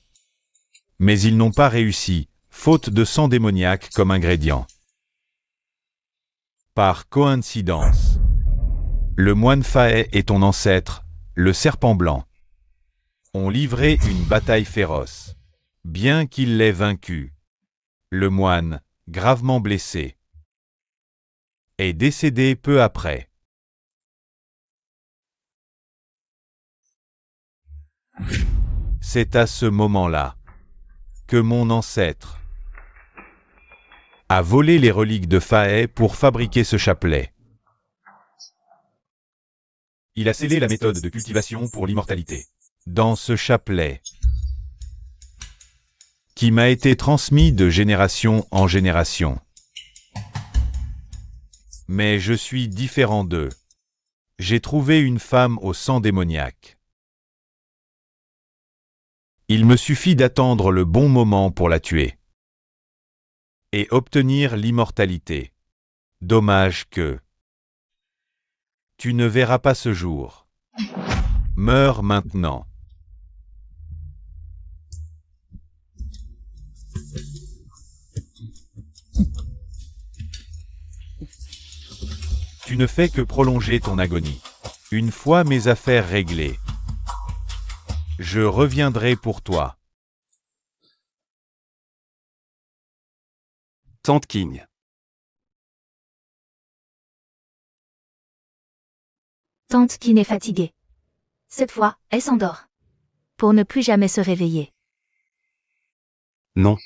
Mais ils n'ont pas réussi, faute de sang démoniaque comme ingrédient. Par coïncidence, le moine Fae et ton ancêtre, le serpent blanc, ont livré une bataille féroce. Bien qu'il l'ait vaincu, le moine, gravement blessé, est décédé peu après. C'est à ce moment-là que mon ancêtre a volé les reliques de Fae pour fabriquer ce chapelet. Il a scellé la méthode de cultivation pour l'immortalité. Dans ce chapelet, qui m'a été transmis de génération en génération. Mais je suis différent d'eux. J'ai trouvé une femme au sang démoniaque. Il me suffit d'attendre le bon moment pour la tuer. Et obtenir l'immortalité. Dommage que tu ne verras pas ce jour. Meurs maintenant. Tu ne fais que prolonger ton agonie. Une fois mes affaires réglées, je reviendrai pour toi. Tante King. Tante Kin est fatiguée. Cette fois, elle s'endort. Pour ne plus jamais se réveiller. Non.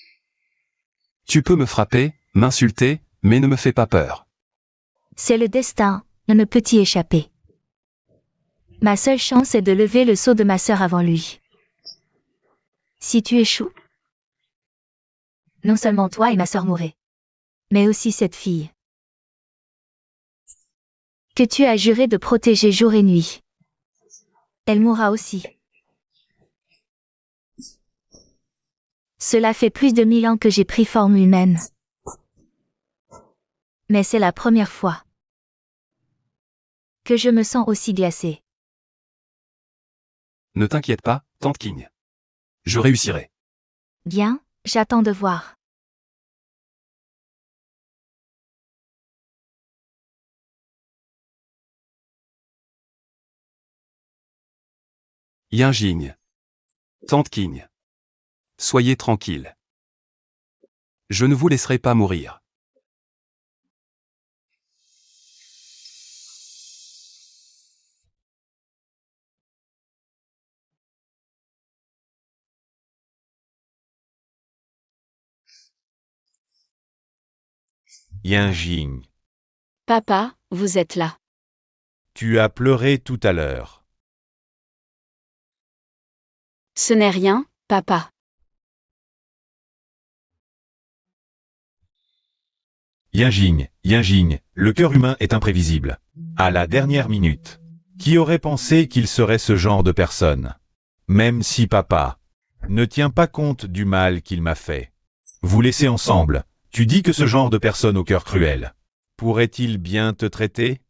Tu peux me frapper, m'insulter, mais ne me fais pas peur. C'est le destin, on ne peut y échapper. Ma seule chance est de lever le sceau de ma sœur avant lui. Si tu échoues, non seulement toi et ma sœur mourrez, mais aussi cette fille que tu as juré de protéger jour et nuit. Elle mourra aussi. Cela fait plus de 1000 ans que j'ai pris forme humaine. Mais c'est la première fois que je me sens aussi glacée. Ne t'inquiète pas, Tante King. Je réussirai. Bien, j'attends de voir. Yinjing. Tante King. Soyez tranquille. Je ne vous laisserai pas mourir. Yinjing, Papa, vous êtes là. tu as pleuré tout à l'heure. Ce n'est rien, papa. Yinjing, le cœur humain est imprévisible. À la dernière minute. Qui aurait pensé qu'il serait ce genre de personne? Même si papa ne tient pas compte du mal qu'il m'a fait. Vous laissez ensemble, tu dis que ce genre de personne au cœur cruel pourrait-il bien te traiter?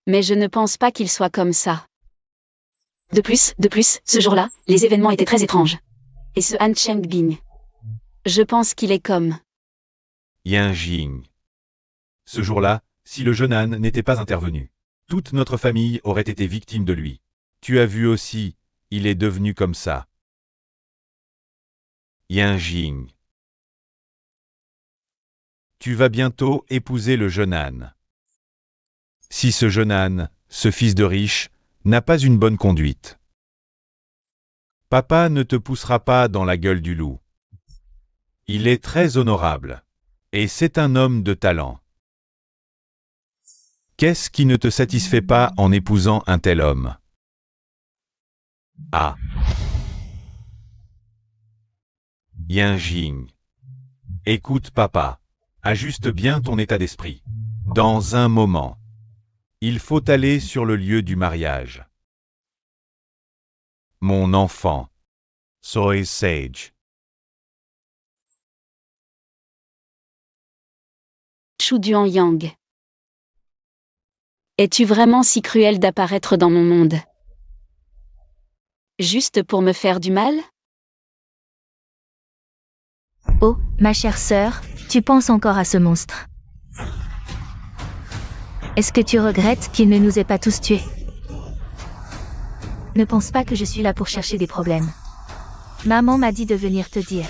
Mais je ne pense pas qu'il soit comme ça. De plus, ce jour-là, les événements étaient très étranges. Et ce Han Cheng-Bing. Je pense qu'il est comme... Yinjing. Ce jour-là, si le jeune Han n'était pas intervenu, toute notre famille aurait été victime de lui. Tu as vu aussi, il est devenu comme ça. Yinjing. Tu vas bientôt épouser le jeune Han. Si ce jeune Han, ce fils de riche, n'a pas une bonne conduite, papa ne te poussera pas dans la gueule du loup. Il est très honorable. Et c'est un homme de talent. Qu'est-ce qui ne te satisfait pas en épousant un tel homme? Ah. Yinjing. Écoute papa. Ajuste bien ton état d'esprit. Dans un moment, il faut aller sur le lieu du mariage. Mon enfant. Sois sage. Shu Duanyang. Es-tu vraiment si cruel d'apparaître dans mon monde? Juste pour me faire du mal? Oh, ma chère sœur, tu penses encore à ce monstre. Est-ce que tu regrettes qu'il ne nous ait pas tous tués? Ne pense pas que je suis là pour chercher des problèmes. Maman m'a dit de venir te dire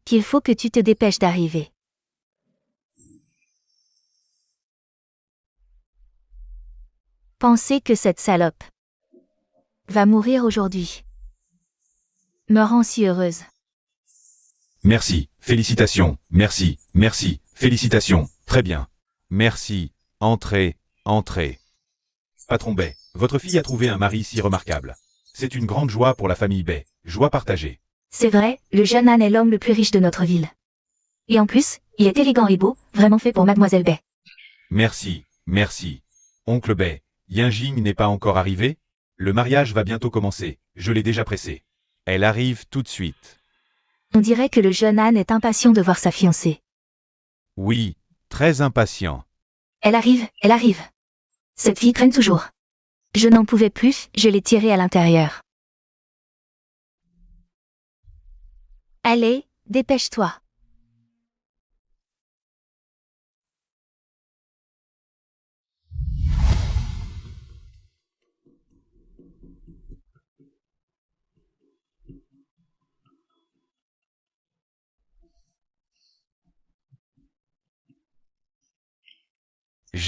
qu'il faut que tu te dépêches d'arriver. Penser que cette salope va mourir aujourd'hui me rend si heureuse. Merci, félicitations, merci, félicitations, très bien. Merci, entrez, entrez. Patron Bay, votre fille a trouvé un mari si remarquable. C'est une grande joie pour la famille Bay, joie partagée. C'est vrai, le jeune âne est l'homme le plus riche de notre ville. Et en plus, il est élégant et beau, vraiment fait pour Mademoiselle Bay. Merci. Oncle Bay, Yinjing n'est pas encore arrivé? Le mariage va bientôt commencer, je l'ai déjà pressé. Elle arrive tout de suite. On dirait que le jeune âne est impatient de voir sa fiancée. Oui, très impatient. Elle arrive. Cette fille traîne toujours. Je n'en pouvais plus, je l'ai tirée à l'intérieur. Allez, dépêche-toi.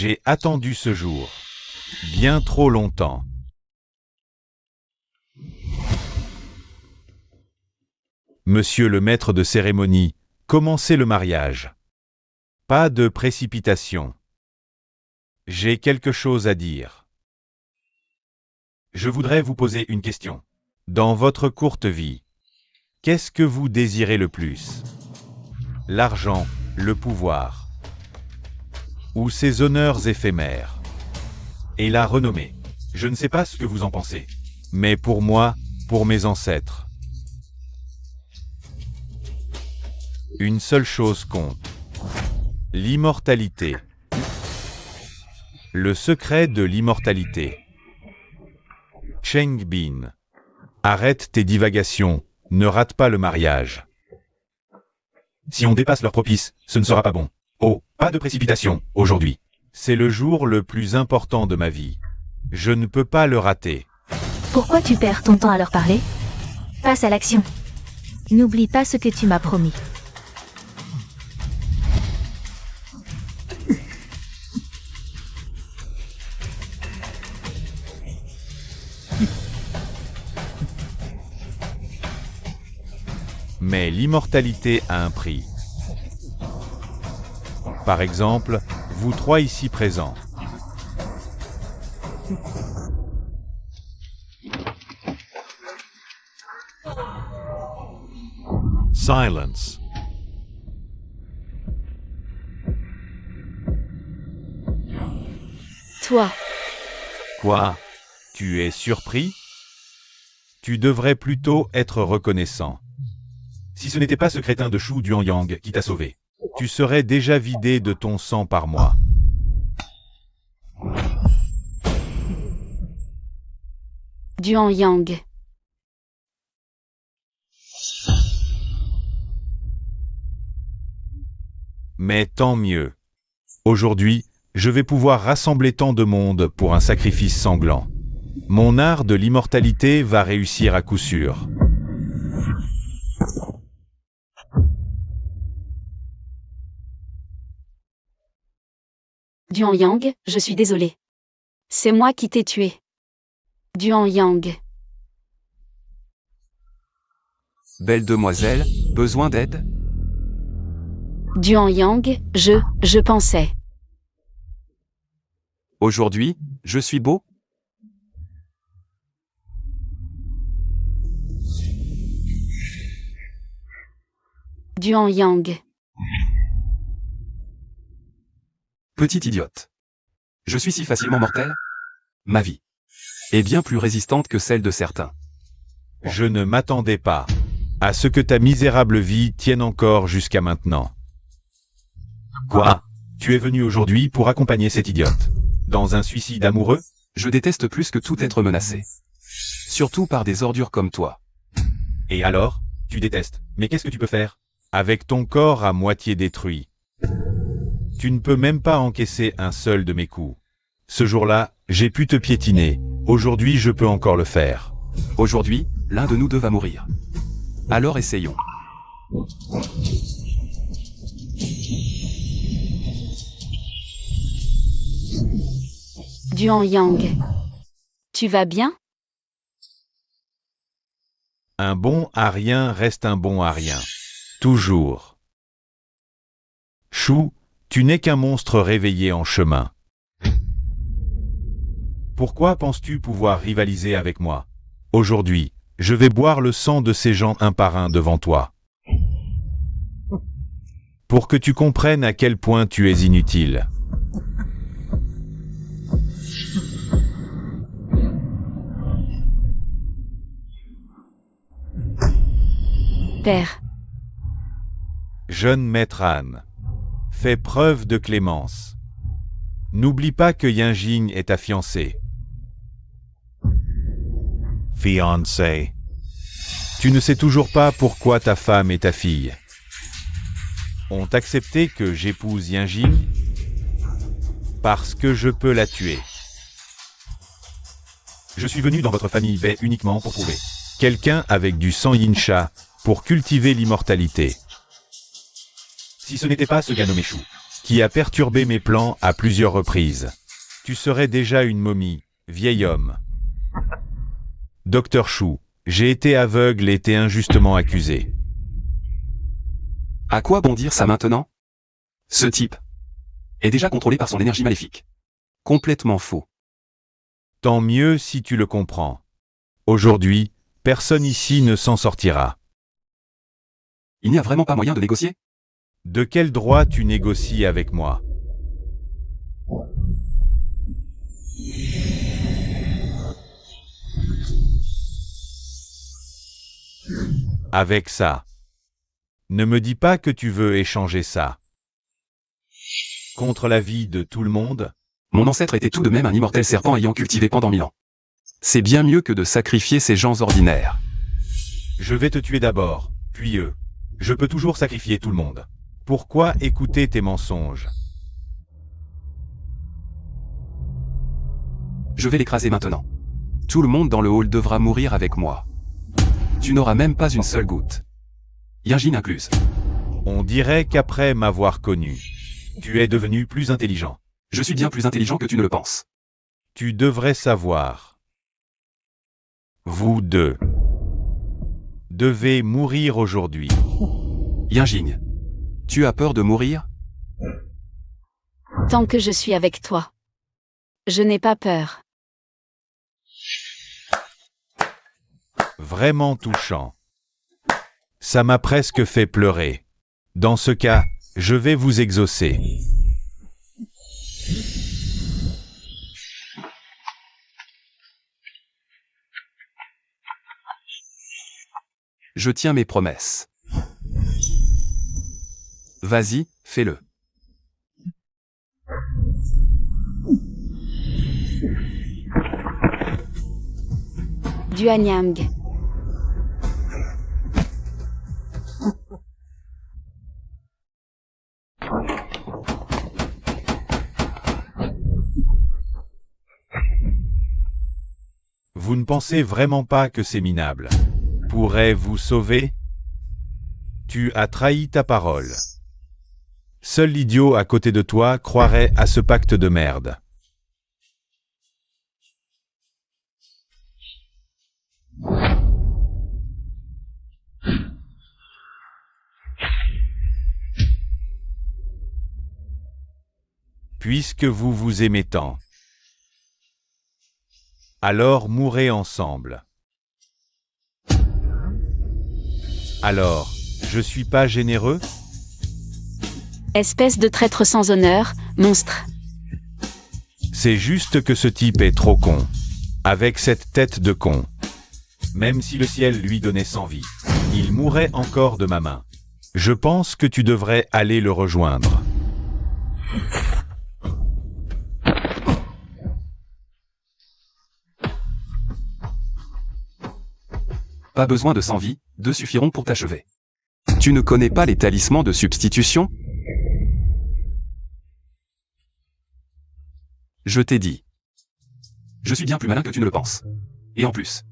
J'ai attendu ce jour. Bien trop longtemps. Monsieur le maître de cérémonie, commencez le mariage. Pas de précipitation. J'ai quelque chose à dire. Je voudrais vous poser une question. Dans votre courte vie, qu'est-ce que vous désirez le plus? L'argent, le pouvoir, ou ces honneurs éphémères? Et la renommée. Je ne sais pas ce que vous en pensez. Mais pour moi, pour mes ancêtres, une seule chose compte. L'immortalité. Le secret de l'immortalité. Cheng Bin. Arrête tes divagations, ne rate pas le mariage. Si on dépasse leur propice, ce ne sera pas bon. Oh, pas de précipitation, aujourd'hui. C'est le jour le plus important de ma vie. Je ne peux pas le rater. Pourquoi tu perds ton temps à leur parler? Passe à l'action. N'oublie pas ce que tu m'as promis. Mais l'immortalité a un prix. Par exemple, vous trois ici présents. Silence. Toi, Quoi? Tu es surpris? Tu devrais plutôt être reconnaissant. Si ce n'était pas ce crétin de Shu Duanyang qui t'a sauvé, tu serais déjà vidé de ton sang par moi. Duanyang. Mais tant mieux. Aujourd'hui, je vais pouvoir rassembler tant de monde pour un sacrifice sanglant. Mon art de l'immortalité va réussir à coup sûr. Duanyang, je suis désolé. C'est moi qui t'ai tué. Duanyang. Belle demoiselle, besoin d'aide? Duanyang, je pensais. Aujourd'hui, je suis beau? Duanyang. Petite idiote. Je suis si facilement mortel? Ma vie est bien plus résistante que celle de certains. Je ne m'attendais pas à ce que ta misérable vie tienne encore jusqu'à maintenant. Quoi? Tu es venu aujourd'hui pour accompagner cette idiote dans un suicide amoureux? Je déteste plus que tout être menacé. Surtout par des ordures comme toi. Et alors? Tu détestes, mais qu'est-ce que tu peux faire? Avec ton corps à moitié détruit, tu ne peux même pas encaisser un seul de mes coups. Ce jour-là, j'ai pu te piétiner. Aujourd'hui, je peux encore le faire. Aujourd'hui, l'un de nous deux va mourir. Alors essayons. Duanyang. Tu vas bien? Un bon à rien reste un bon à rien. Toujours. Shu, tu n'es qu'un monstre réveillé en chemin. Pourquoi penses-tu pouvoir rivaliser avec moi? Aujourd'hui, je vais boire le sang de ces gens un par un devant toi. Pour que tu comprennes à quel point tu es inutile. Père. Jeune maître Han, fais preuve de clémence. N'oublie pas que Yanjing est ta fiancée. Fiancé. Tu ne sais toujours pas pourquoi ta femme et ta fille ont accepté que j'épouse Yanjing? Parce que je peux la tuer. Je suis venu dans votre famille Bai uniquement pour trouver quelqu'un avec du sang Yinsha pour cultiver l'immortalité. Si ce n'était pas ce gars nommé Shu, qui a perturbé mes plans à plusieurs reprises. Tu serais déjà une momie, vieil homme. Docteur Chou, j'ai été aveugle et été injustement accusé. À quoi bon dire ça maintenant? Ce type est déjà contrôlé par son énergie maléfique. Complètement faux. Tant mieux si tu le comprends. Aujourd'hui, personne ici ne s'en sortira. Il n'y a vraiment pas moyen de négocier? De quel droit tu négocies avec moi? Avec ça. Ne me dis pas que tu veux échanger ça. Contre la vie de tout le monde? Mon ancêtre était tout de même un immortel serpent ayant cultivé pendant 1000 ans. C'est bien mieux que de sacrifier ces gens ordinaires. Je vais te tuer d'abord, puis eux. Je peux toujours sacrifier tout le monde. Pourquoi écouter tes mensonges? Je vais l'écraser maintenant. Tout le monde dans le hall devra mourir avec moi. Tu n'auras même pas une seule goutte. Yajin incluse. On dirait qu'après m'avoir connu, tu es devenu plus intelligent. Je suis bien plus intelligent que tu ne le penses. Tu devrais savoir. Vous deux devez mourir aujourd'hui. Yajin, tu as peur de mourir? Tant que je suis avec toi. Je n'ai pas peur. Vraiment touchant. Ça m'a presque fait pleurer. Dans ce cas, je vais vous exaucer. Je tiens mes promesses. Vas-y, fais-le. Duanyang. Vous ne pensez vraiment pas que c'est minable pourrait vous sauver? Tu as trahi ta parole. Seul l'idiot à côté de toi croirait à ce pacte de merde. Puisque vous vous aimez tant, alors mourrez ensemble. Alors, je suis pas généreux? Espèce de traître sans honneur, monstre. C'est juste que ce type est trop con. Avec cette tête de con. Même si le ciel lui donnait 100 vies, il mourrait encore de ma main. Je pense que tu devrais aller le rejoindre. Pas besoin de 100 vies, 2 suffiront pour t'achever. Tu ne connais pas les talismans de substitution? Je t'ai dit. Je suis bien plus malin que tu ne le penses. Et en plus,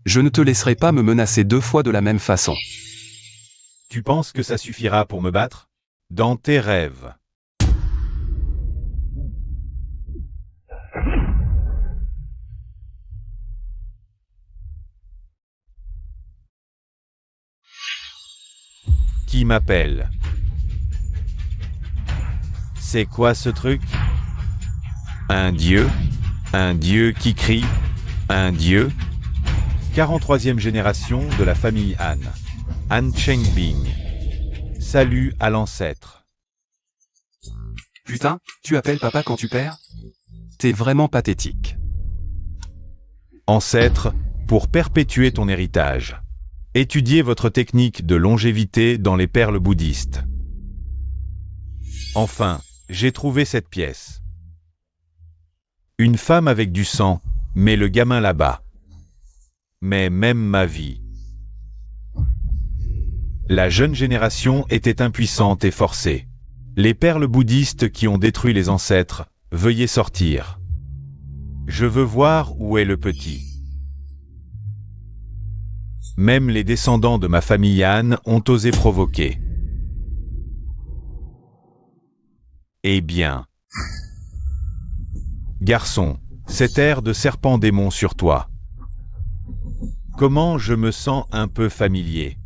je ne te laisserai pas me menacer 2 fois de la même façon. Tu penses que ça suffira pour me battre? Dans tes rêves. Qui m'appelle? C'est quoi ce truc? Un dieu? Un dieu qui crie? Un dieu? 43e génération de la famille Han. Han Chengbing. Salut à l'ancêtre. Putain, tu appelles papa quand tu perds? T'es vraiment pathétique. Ancêtre, pour perpétuer ton héritage. Étudiez votre technique de longévité dans les perles bouddhistes. Enfin, j'ai trouvé cette pièce. Une femme avec du sang, mais le gamin là-bas. Mais même ma vie. La jeune génération était impuissante et forcée. Les perles bouddhistes qui ont détruit les ancêtres, veuillez sortir. Je veux voir où est le petit. Même les descendants de ma famille Han ont osé provoquer. Eh bien. Garçon, cet air de serpent démon sur toi. Comment je me sens un peu familier.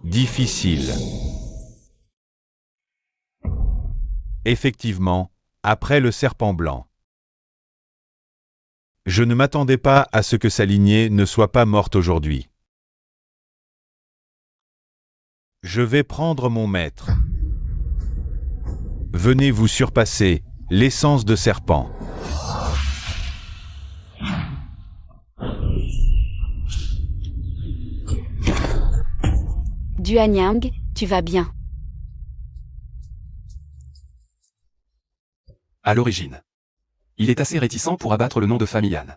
Difficile. Effectivement, après le serpent blanc. Je ne m'attendais pas à ce que sa lignée ne soit pas morte aujourd'hui. Je vais prendre mon maître. Venez vous surpasser, l'essence de serpent. Duanyang, tu vas bien. À l'origine. Il est assez réticent pour abattre le nom de famille Han.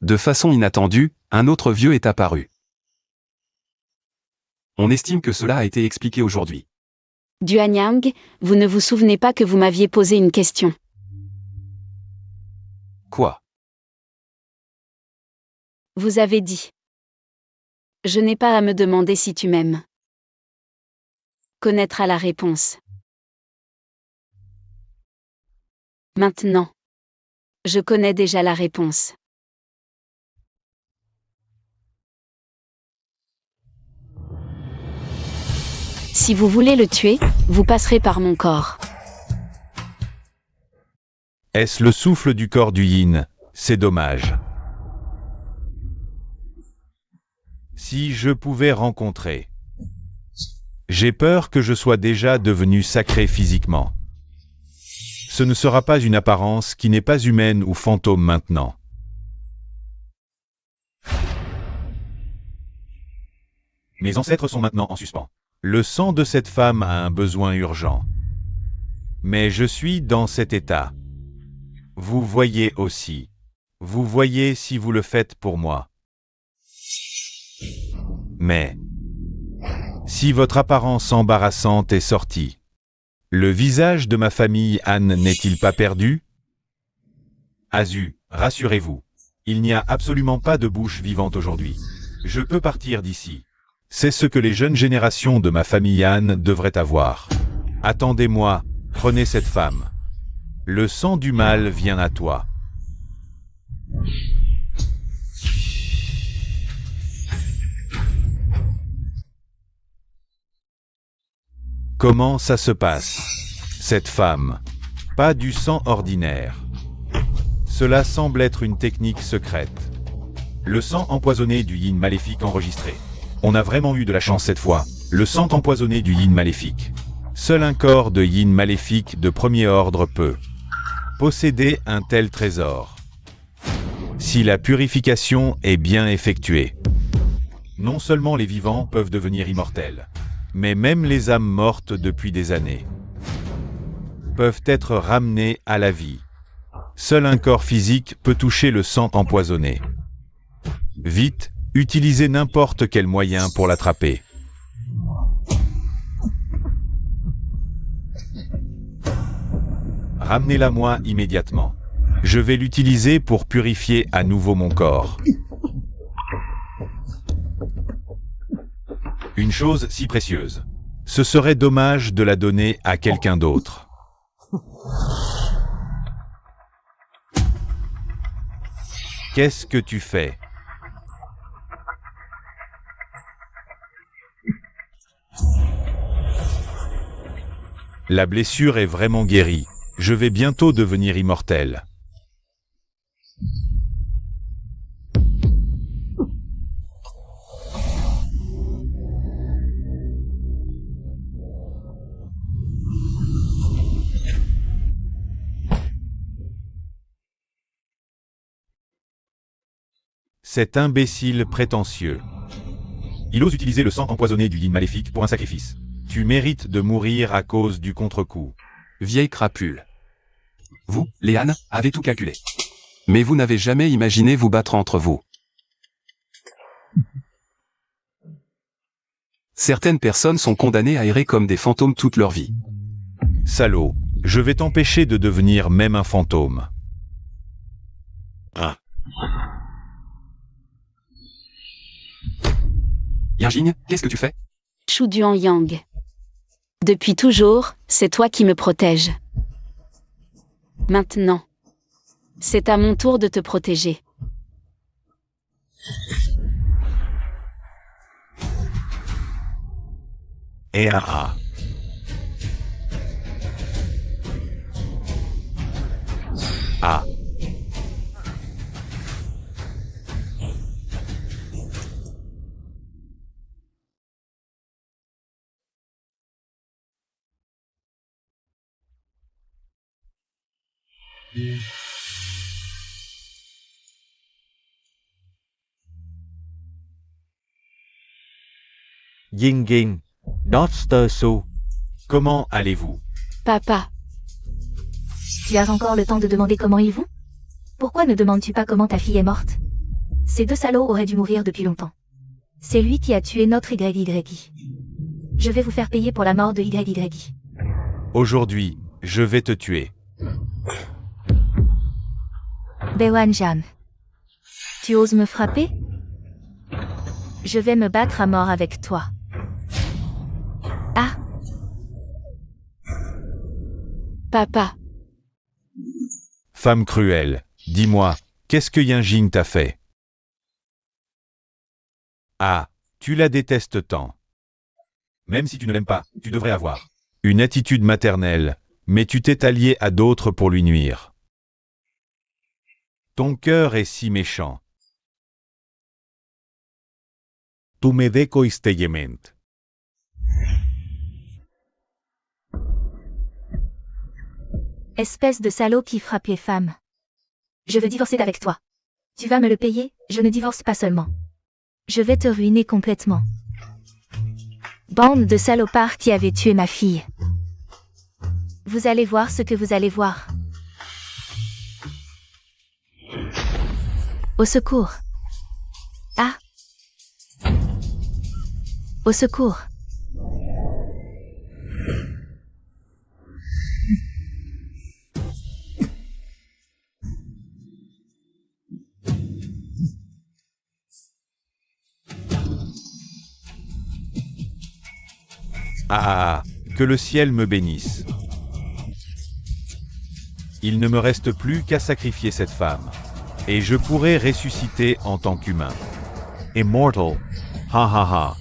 De façon inattendue, un autre vieux est apparu. On estime que cela a été expliqué aujourd'hui. Duanyang, vous ne vous souvenez pas que vous m'aviez posé une question. Quoi? Vous avez dit. Je n'ai pas à me demander si tu m'aimes. Connaîtra la réponse. Maintenant. Je connais déjà la réponse. Si vous voulez le tuer, vous passerez par mon corps. Est-ce le souffle du corps du yin? C'est dommage. Si je pouvais rencontrer. J'ai peur que je sois déjà devenu sacré physiquement. Ce ne sera pas une apparence qui n'est pas humaine ou fantôme maintenant. Mes ancêtres sont maintenant en suspens. Le sang de cette femme a un besoin urgent. Mais je suis dans cet état. Vous voyez aussi. Vous voyez si vous le faites pour moi. Mais, si votre apparence embarrassante est sortie, le visage de ma famille Han n'est-il pas perdu? Azu, rassurez-vous. Il n'y a absolument pas de bouche vivante aujourd'hui. Je peux partir d'ici. C'est ce que les jeunes générations de ma famille Han devraient avoir. Attendez-moi, prenez cette femme. Le sang du mal vient à toi. Comment ça se passe? Cette femme. Pas du sang ordinaire. Cela semble être une technique secrète. Le sang empoisonné du yin maléfique enregistré. On a vraiment eu de la chance cette fois. Le sang empoisonné du yin maléfique. Seul un corps de yin maléfique de premier ordre peut posséder un tel trésor. Si la purification est bien effectuée. Non seulement les vivants peuvent devenir immortels, mais même les âmes mortes depuis des années peuvent être ramenées à la vie. Seul un corps physique peut toucher le sang empoisonné. Vite, utilisez n'importe quel moyen pour l'attraper. Ramenez-la moi immédiatement. Je vais l'utiliser pour purifier à nouveau mon corps. Une chose si précieuse. Ce serait dommage de la donner à quelqu'un d'autre. Qu'est-ce que tu fais? La blessure est vraiment guérie. Je vais bientôt devenir immortel. Cet imbécile prétentieux. Il ose utiliser le sang empoisonné du yin maléfique pour un sacrifice. Tu mérites de mourir à cause du contre-coup. Vieille crapule. Vous, les Han, avez tout calculé. Mais vous n'avez jamais imaginé vous battre entre vous. Certaines personnes sont condamnées à errer comme des fantômes toute leur vie. Salaud, je vais t'empêcher de devenir même un fantôme. Ah. Yanjing, qu'est-ce que tu fais? Shu Duanyang. Depuis toujours, c'est toi qui me protèges. Maintenant. C'est à mon tour de te protéger. Et ah. Ah. Yin Yin, Dr. Su. Comment allez-vous? Papa, Tu as encore le temps de demander comment ils vont? Pourquoi ne demandes-tu pas comment ta fille est morte? Ces deux salauds auraient dû mourir depuis longtemps. C'est lui qui a tué notre YY. Je vais vous faire payer pour la mort de YY. Aujourd'hui, je vais te tuer. Bewan Jam. Tu oses me frapper? Je vais me battre à mort avec toi. Ah, papa, Femme cruelle, dis-moi, qu'est-ce que Yinjin t'a fait? Ah, tu la détestes tant. Même si tu ne l'aimes pas, tu devrais avoir une attitude maternelle, mais tu t'es allié à d'autres pour lui nuire. Ton cœur est si méchant. Tu me decoistellement. espèce de salaud qui frappe les femmes. Je veux divorcer avec toi. Tu vas me le payer, je ne divorce pas seulement. Je vais te ruiner complètement. Bande de salopards qui avaient tué ma fille. Vous allez voir ce que vous allez voir. Au secours. Ah. Au secours. Ah, que le ciel me bénisse. Il ne me reste plus qu'à sacrifier cette femme. Et je pourrai ressusciter en tant qu'humain. Immortal. Ha ha ha.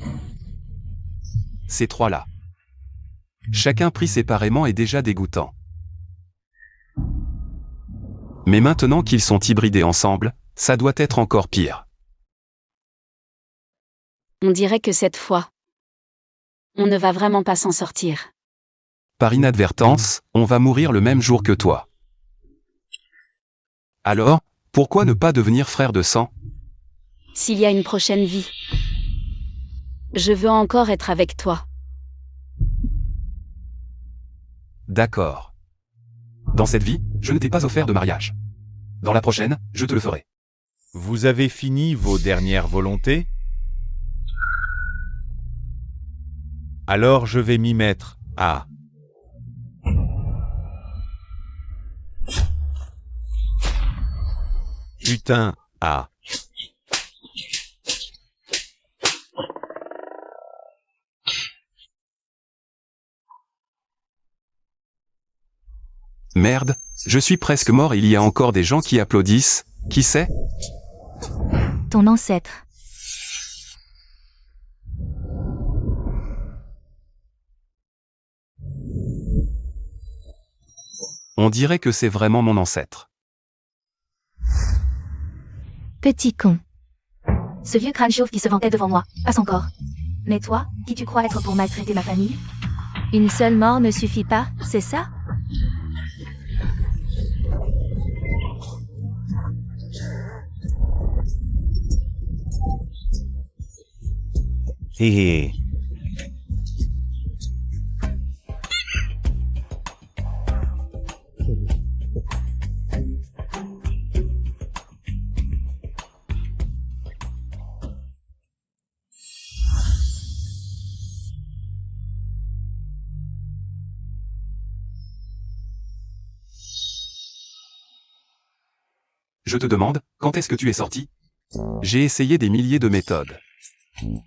Ces trois-là. Chacun pris séparément est déjà dégoûtant. Mais maintenant qu'ils sont hybridés ensemble, ça doit être encore pire. on dirait que cette fois, on ne va vraiment pas s'en sortir. Par inadvertance, on va mourir le même jour que toi. Alors, pourquoi ne pas devenir frère de sang? S'il y a une prochaine vie, je veux encore être avec toi. D'accord. Dans cette vie, je ne t'ai pas offert de mariage. Dans la prochaine, je te le ferai. Vous avez fini vos dernières volontés? Alors je vais m'y mettre. Ah. Putain, ah. Merde, je suis presque mort et il y a encore des gens qui applaudissent. Qui c'est? Ton ancêtre. On dirait que c'est vraiment mon ancêtre. Petit con. Ce vieux crâne chauve qui se vantait devant moi, passe encore. Mais toi, qui tu crois être pour maltraiter ma famille? Une seule mort ne suffit pas, c'est ça? Hé hé. Je te demande, quand est-ce que tu es sorti? J'ai essayé des milliers de méthodes.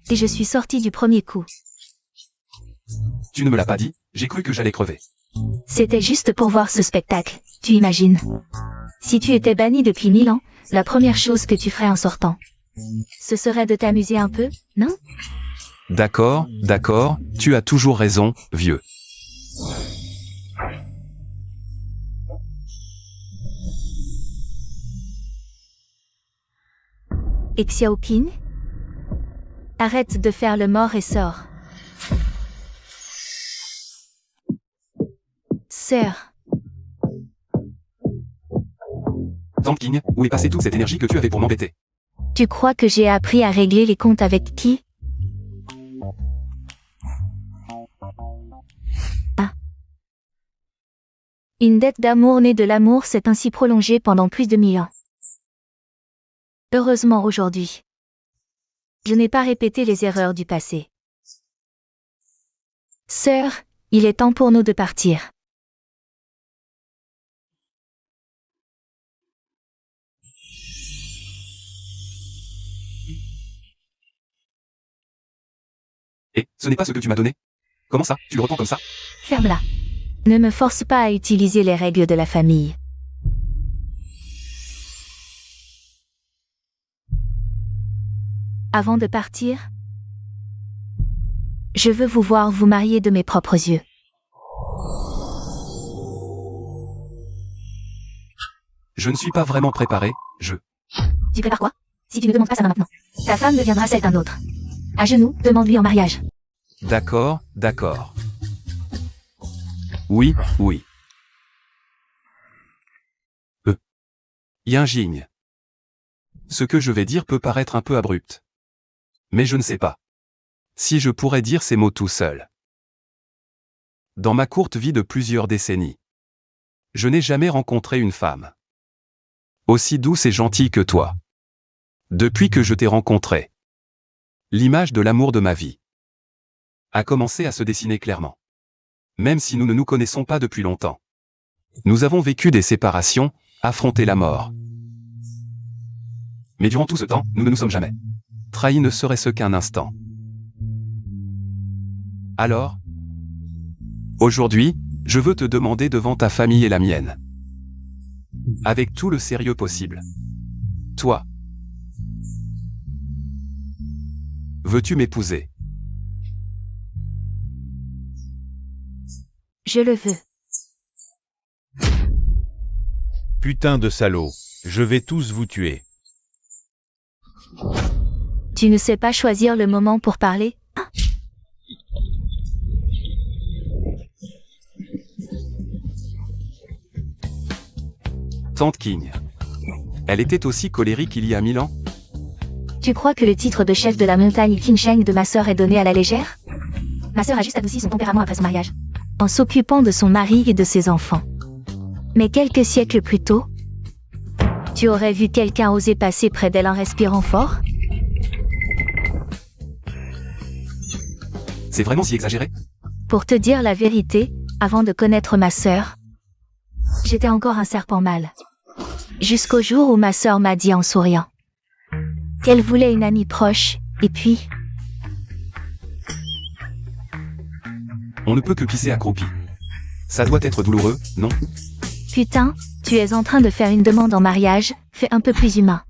Et je suis sorti du premier coup. Tu ne me l'as pas dit, j'ai cru que j'allais crever. C'était juste pour voir ce spectacle, tu imagines. Si tu étais banni depuis 1000 ans, la première chose que tu ferais en sortant, ce serait de t'amuser un peu, non? D'accord, d'accord, tu as toujours raison, vieux. Et Xiaoqing? Arrête de faire le mort et sors. Sœur, Tante King, où est passée toute cette énergie que tu avais pour m'embêter? tu crois que j'ai appris à régler les comptes avec qui? Ah. Une dette d'amour née de l'amour s'est ainsi prolongée pendant plus de 1000 ans. Heureusement aujourd'hui, je n'ai pas répété les erreurs du passé. Sœur, il est temps pour nous de partir. Et, ce n'est pas ce que tu m'as donné? Comment ça, tu le reprends comme ça? Ferme-la. Ne me force pas à utiliser les règles de la famille. Avant de partir, je veux vous voir vous marier de mes propres yeux. Je ne suis pas vraiment préparé, Tu prépares quoi? Si tu ne demandes pas sa main maintenant, ta femme deviendra celle d'un autre. À genoux, demande-lui en mariage. D'accord, d'accord. Oui, oui. Yinjing. Ce que je vais dire peut paraître un peu abrupt. Mais je ne sais pas si je pourrais dire ces mots tout seul. Dans ma courte vie de plusieurs décennies, je n'ai jamais rencontré une femme aussi douce et gentille que toi. Depuis que je t'ai rencontré, l'image de l'amour de ma vie a commencé à se dessiner clairement. Même si nous ne nous connaissons pas depuis longtemps. Nous avons vécu des séparations, affronté la mort. Mais durant tout ce temps, nous ne nous sommes jamais trahis, ne serait-ce qu'un instant. Alors, aujourd'hui, je veux te demander devant ta famille et la mienne, avec tout le sérieux possible. Toi, veux-tu m'épouser? Je le veux. Putain de salaud, je vais tous vous tuer. Tu ne sais pas choisir le moment pour parler? Tante King. Elle était aussi colérique il y a 1000 ans? Tu crois que le titre de chef de la montagne Qinsheng de ma sœur est donné à la légère? Ma sœur a juste adouci son tempérament après son mariage, en s'occupant de son mari et de ses enfants. Mais quelques siècles plus tôt, tu aurais vu quelqu'un oser passer près d'elle en respirant fort? C'est vraiment si exagéré? Pour te dire la vérité, avant de connaître ma sœur, j'étais encore un serpent mâle. Jusqu'au jour où ma sœur m'a dit en souriant qu'elle voulait une amie proche, et puis... On ne peut que pisser accroupi. Ça doit être douloureux, non? Putain, tu es en train de faire une demande en mariage, fais un peu plus humain.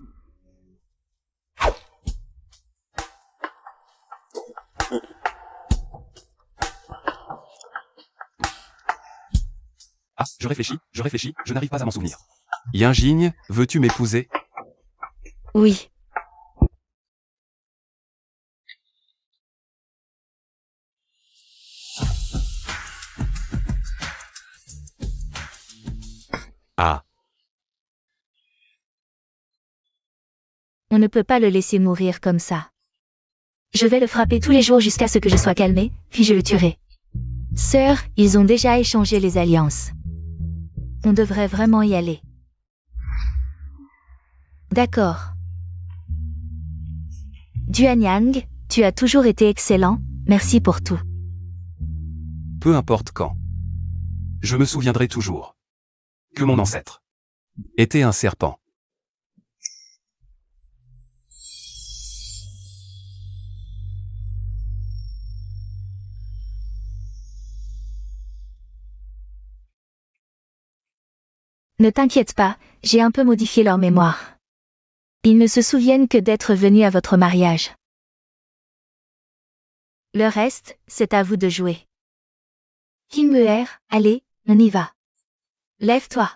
Ah, je réfléchis, je n'arrive pas à m'en souvenir. Yinjing, veux-tu m'épouser? Oui. Ah, On ne peut pas le laisser mourir comme ça. Je vais le frapper tous les jours jusqu'à ce que je sois calmé, puis je le tuerai. Sœur, ils ont déjà échangé les alliances. On devrait vraiment y aller. D'accord. Duanyang, tu as toujours été excellent, merci pour tout. Peu importe quand. Je me souviendrai toujours que mon ancêtre était un serpent. Ne t'inquiète pas, j'ai un peu modifié leur mémoire. Ils ne se souviennent que d'être venus à votre mariage. Le reste, c'est à vous de jouer. Kimber, allez, on y va. Lève-toi.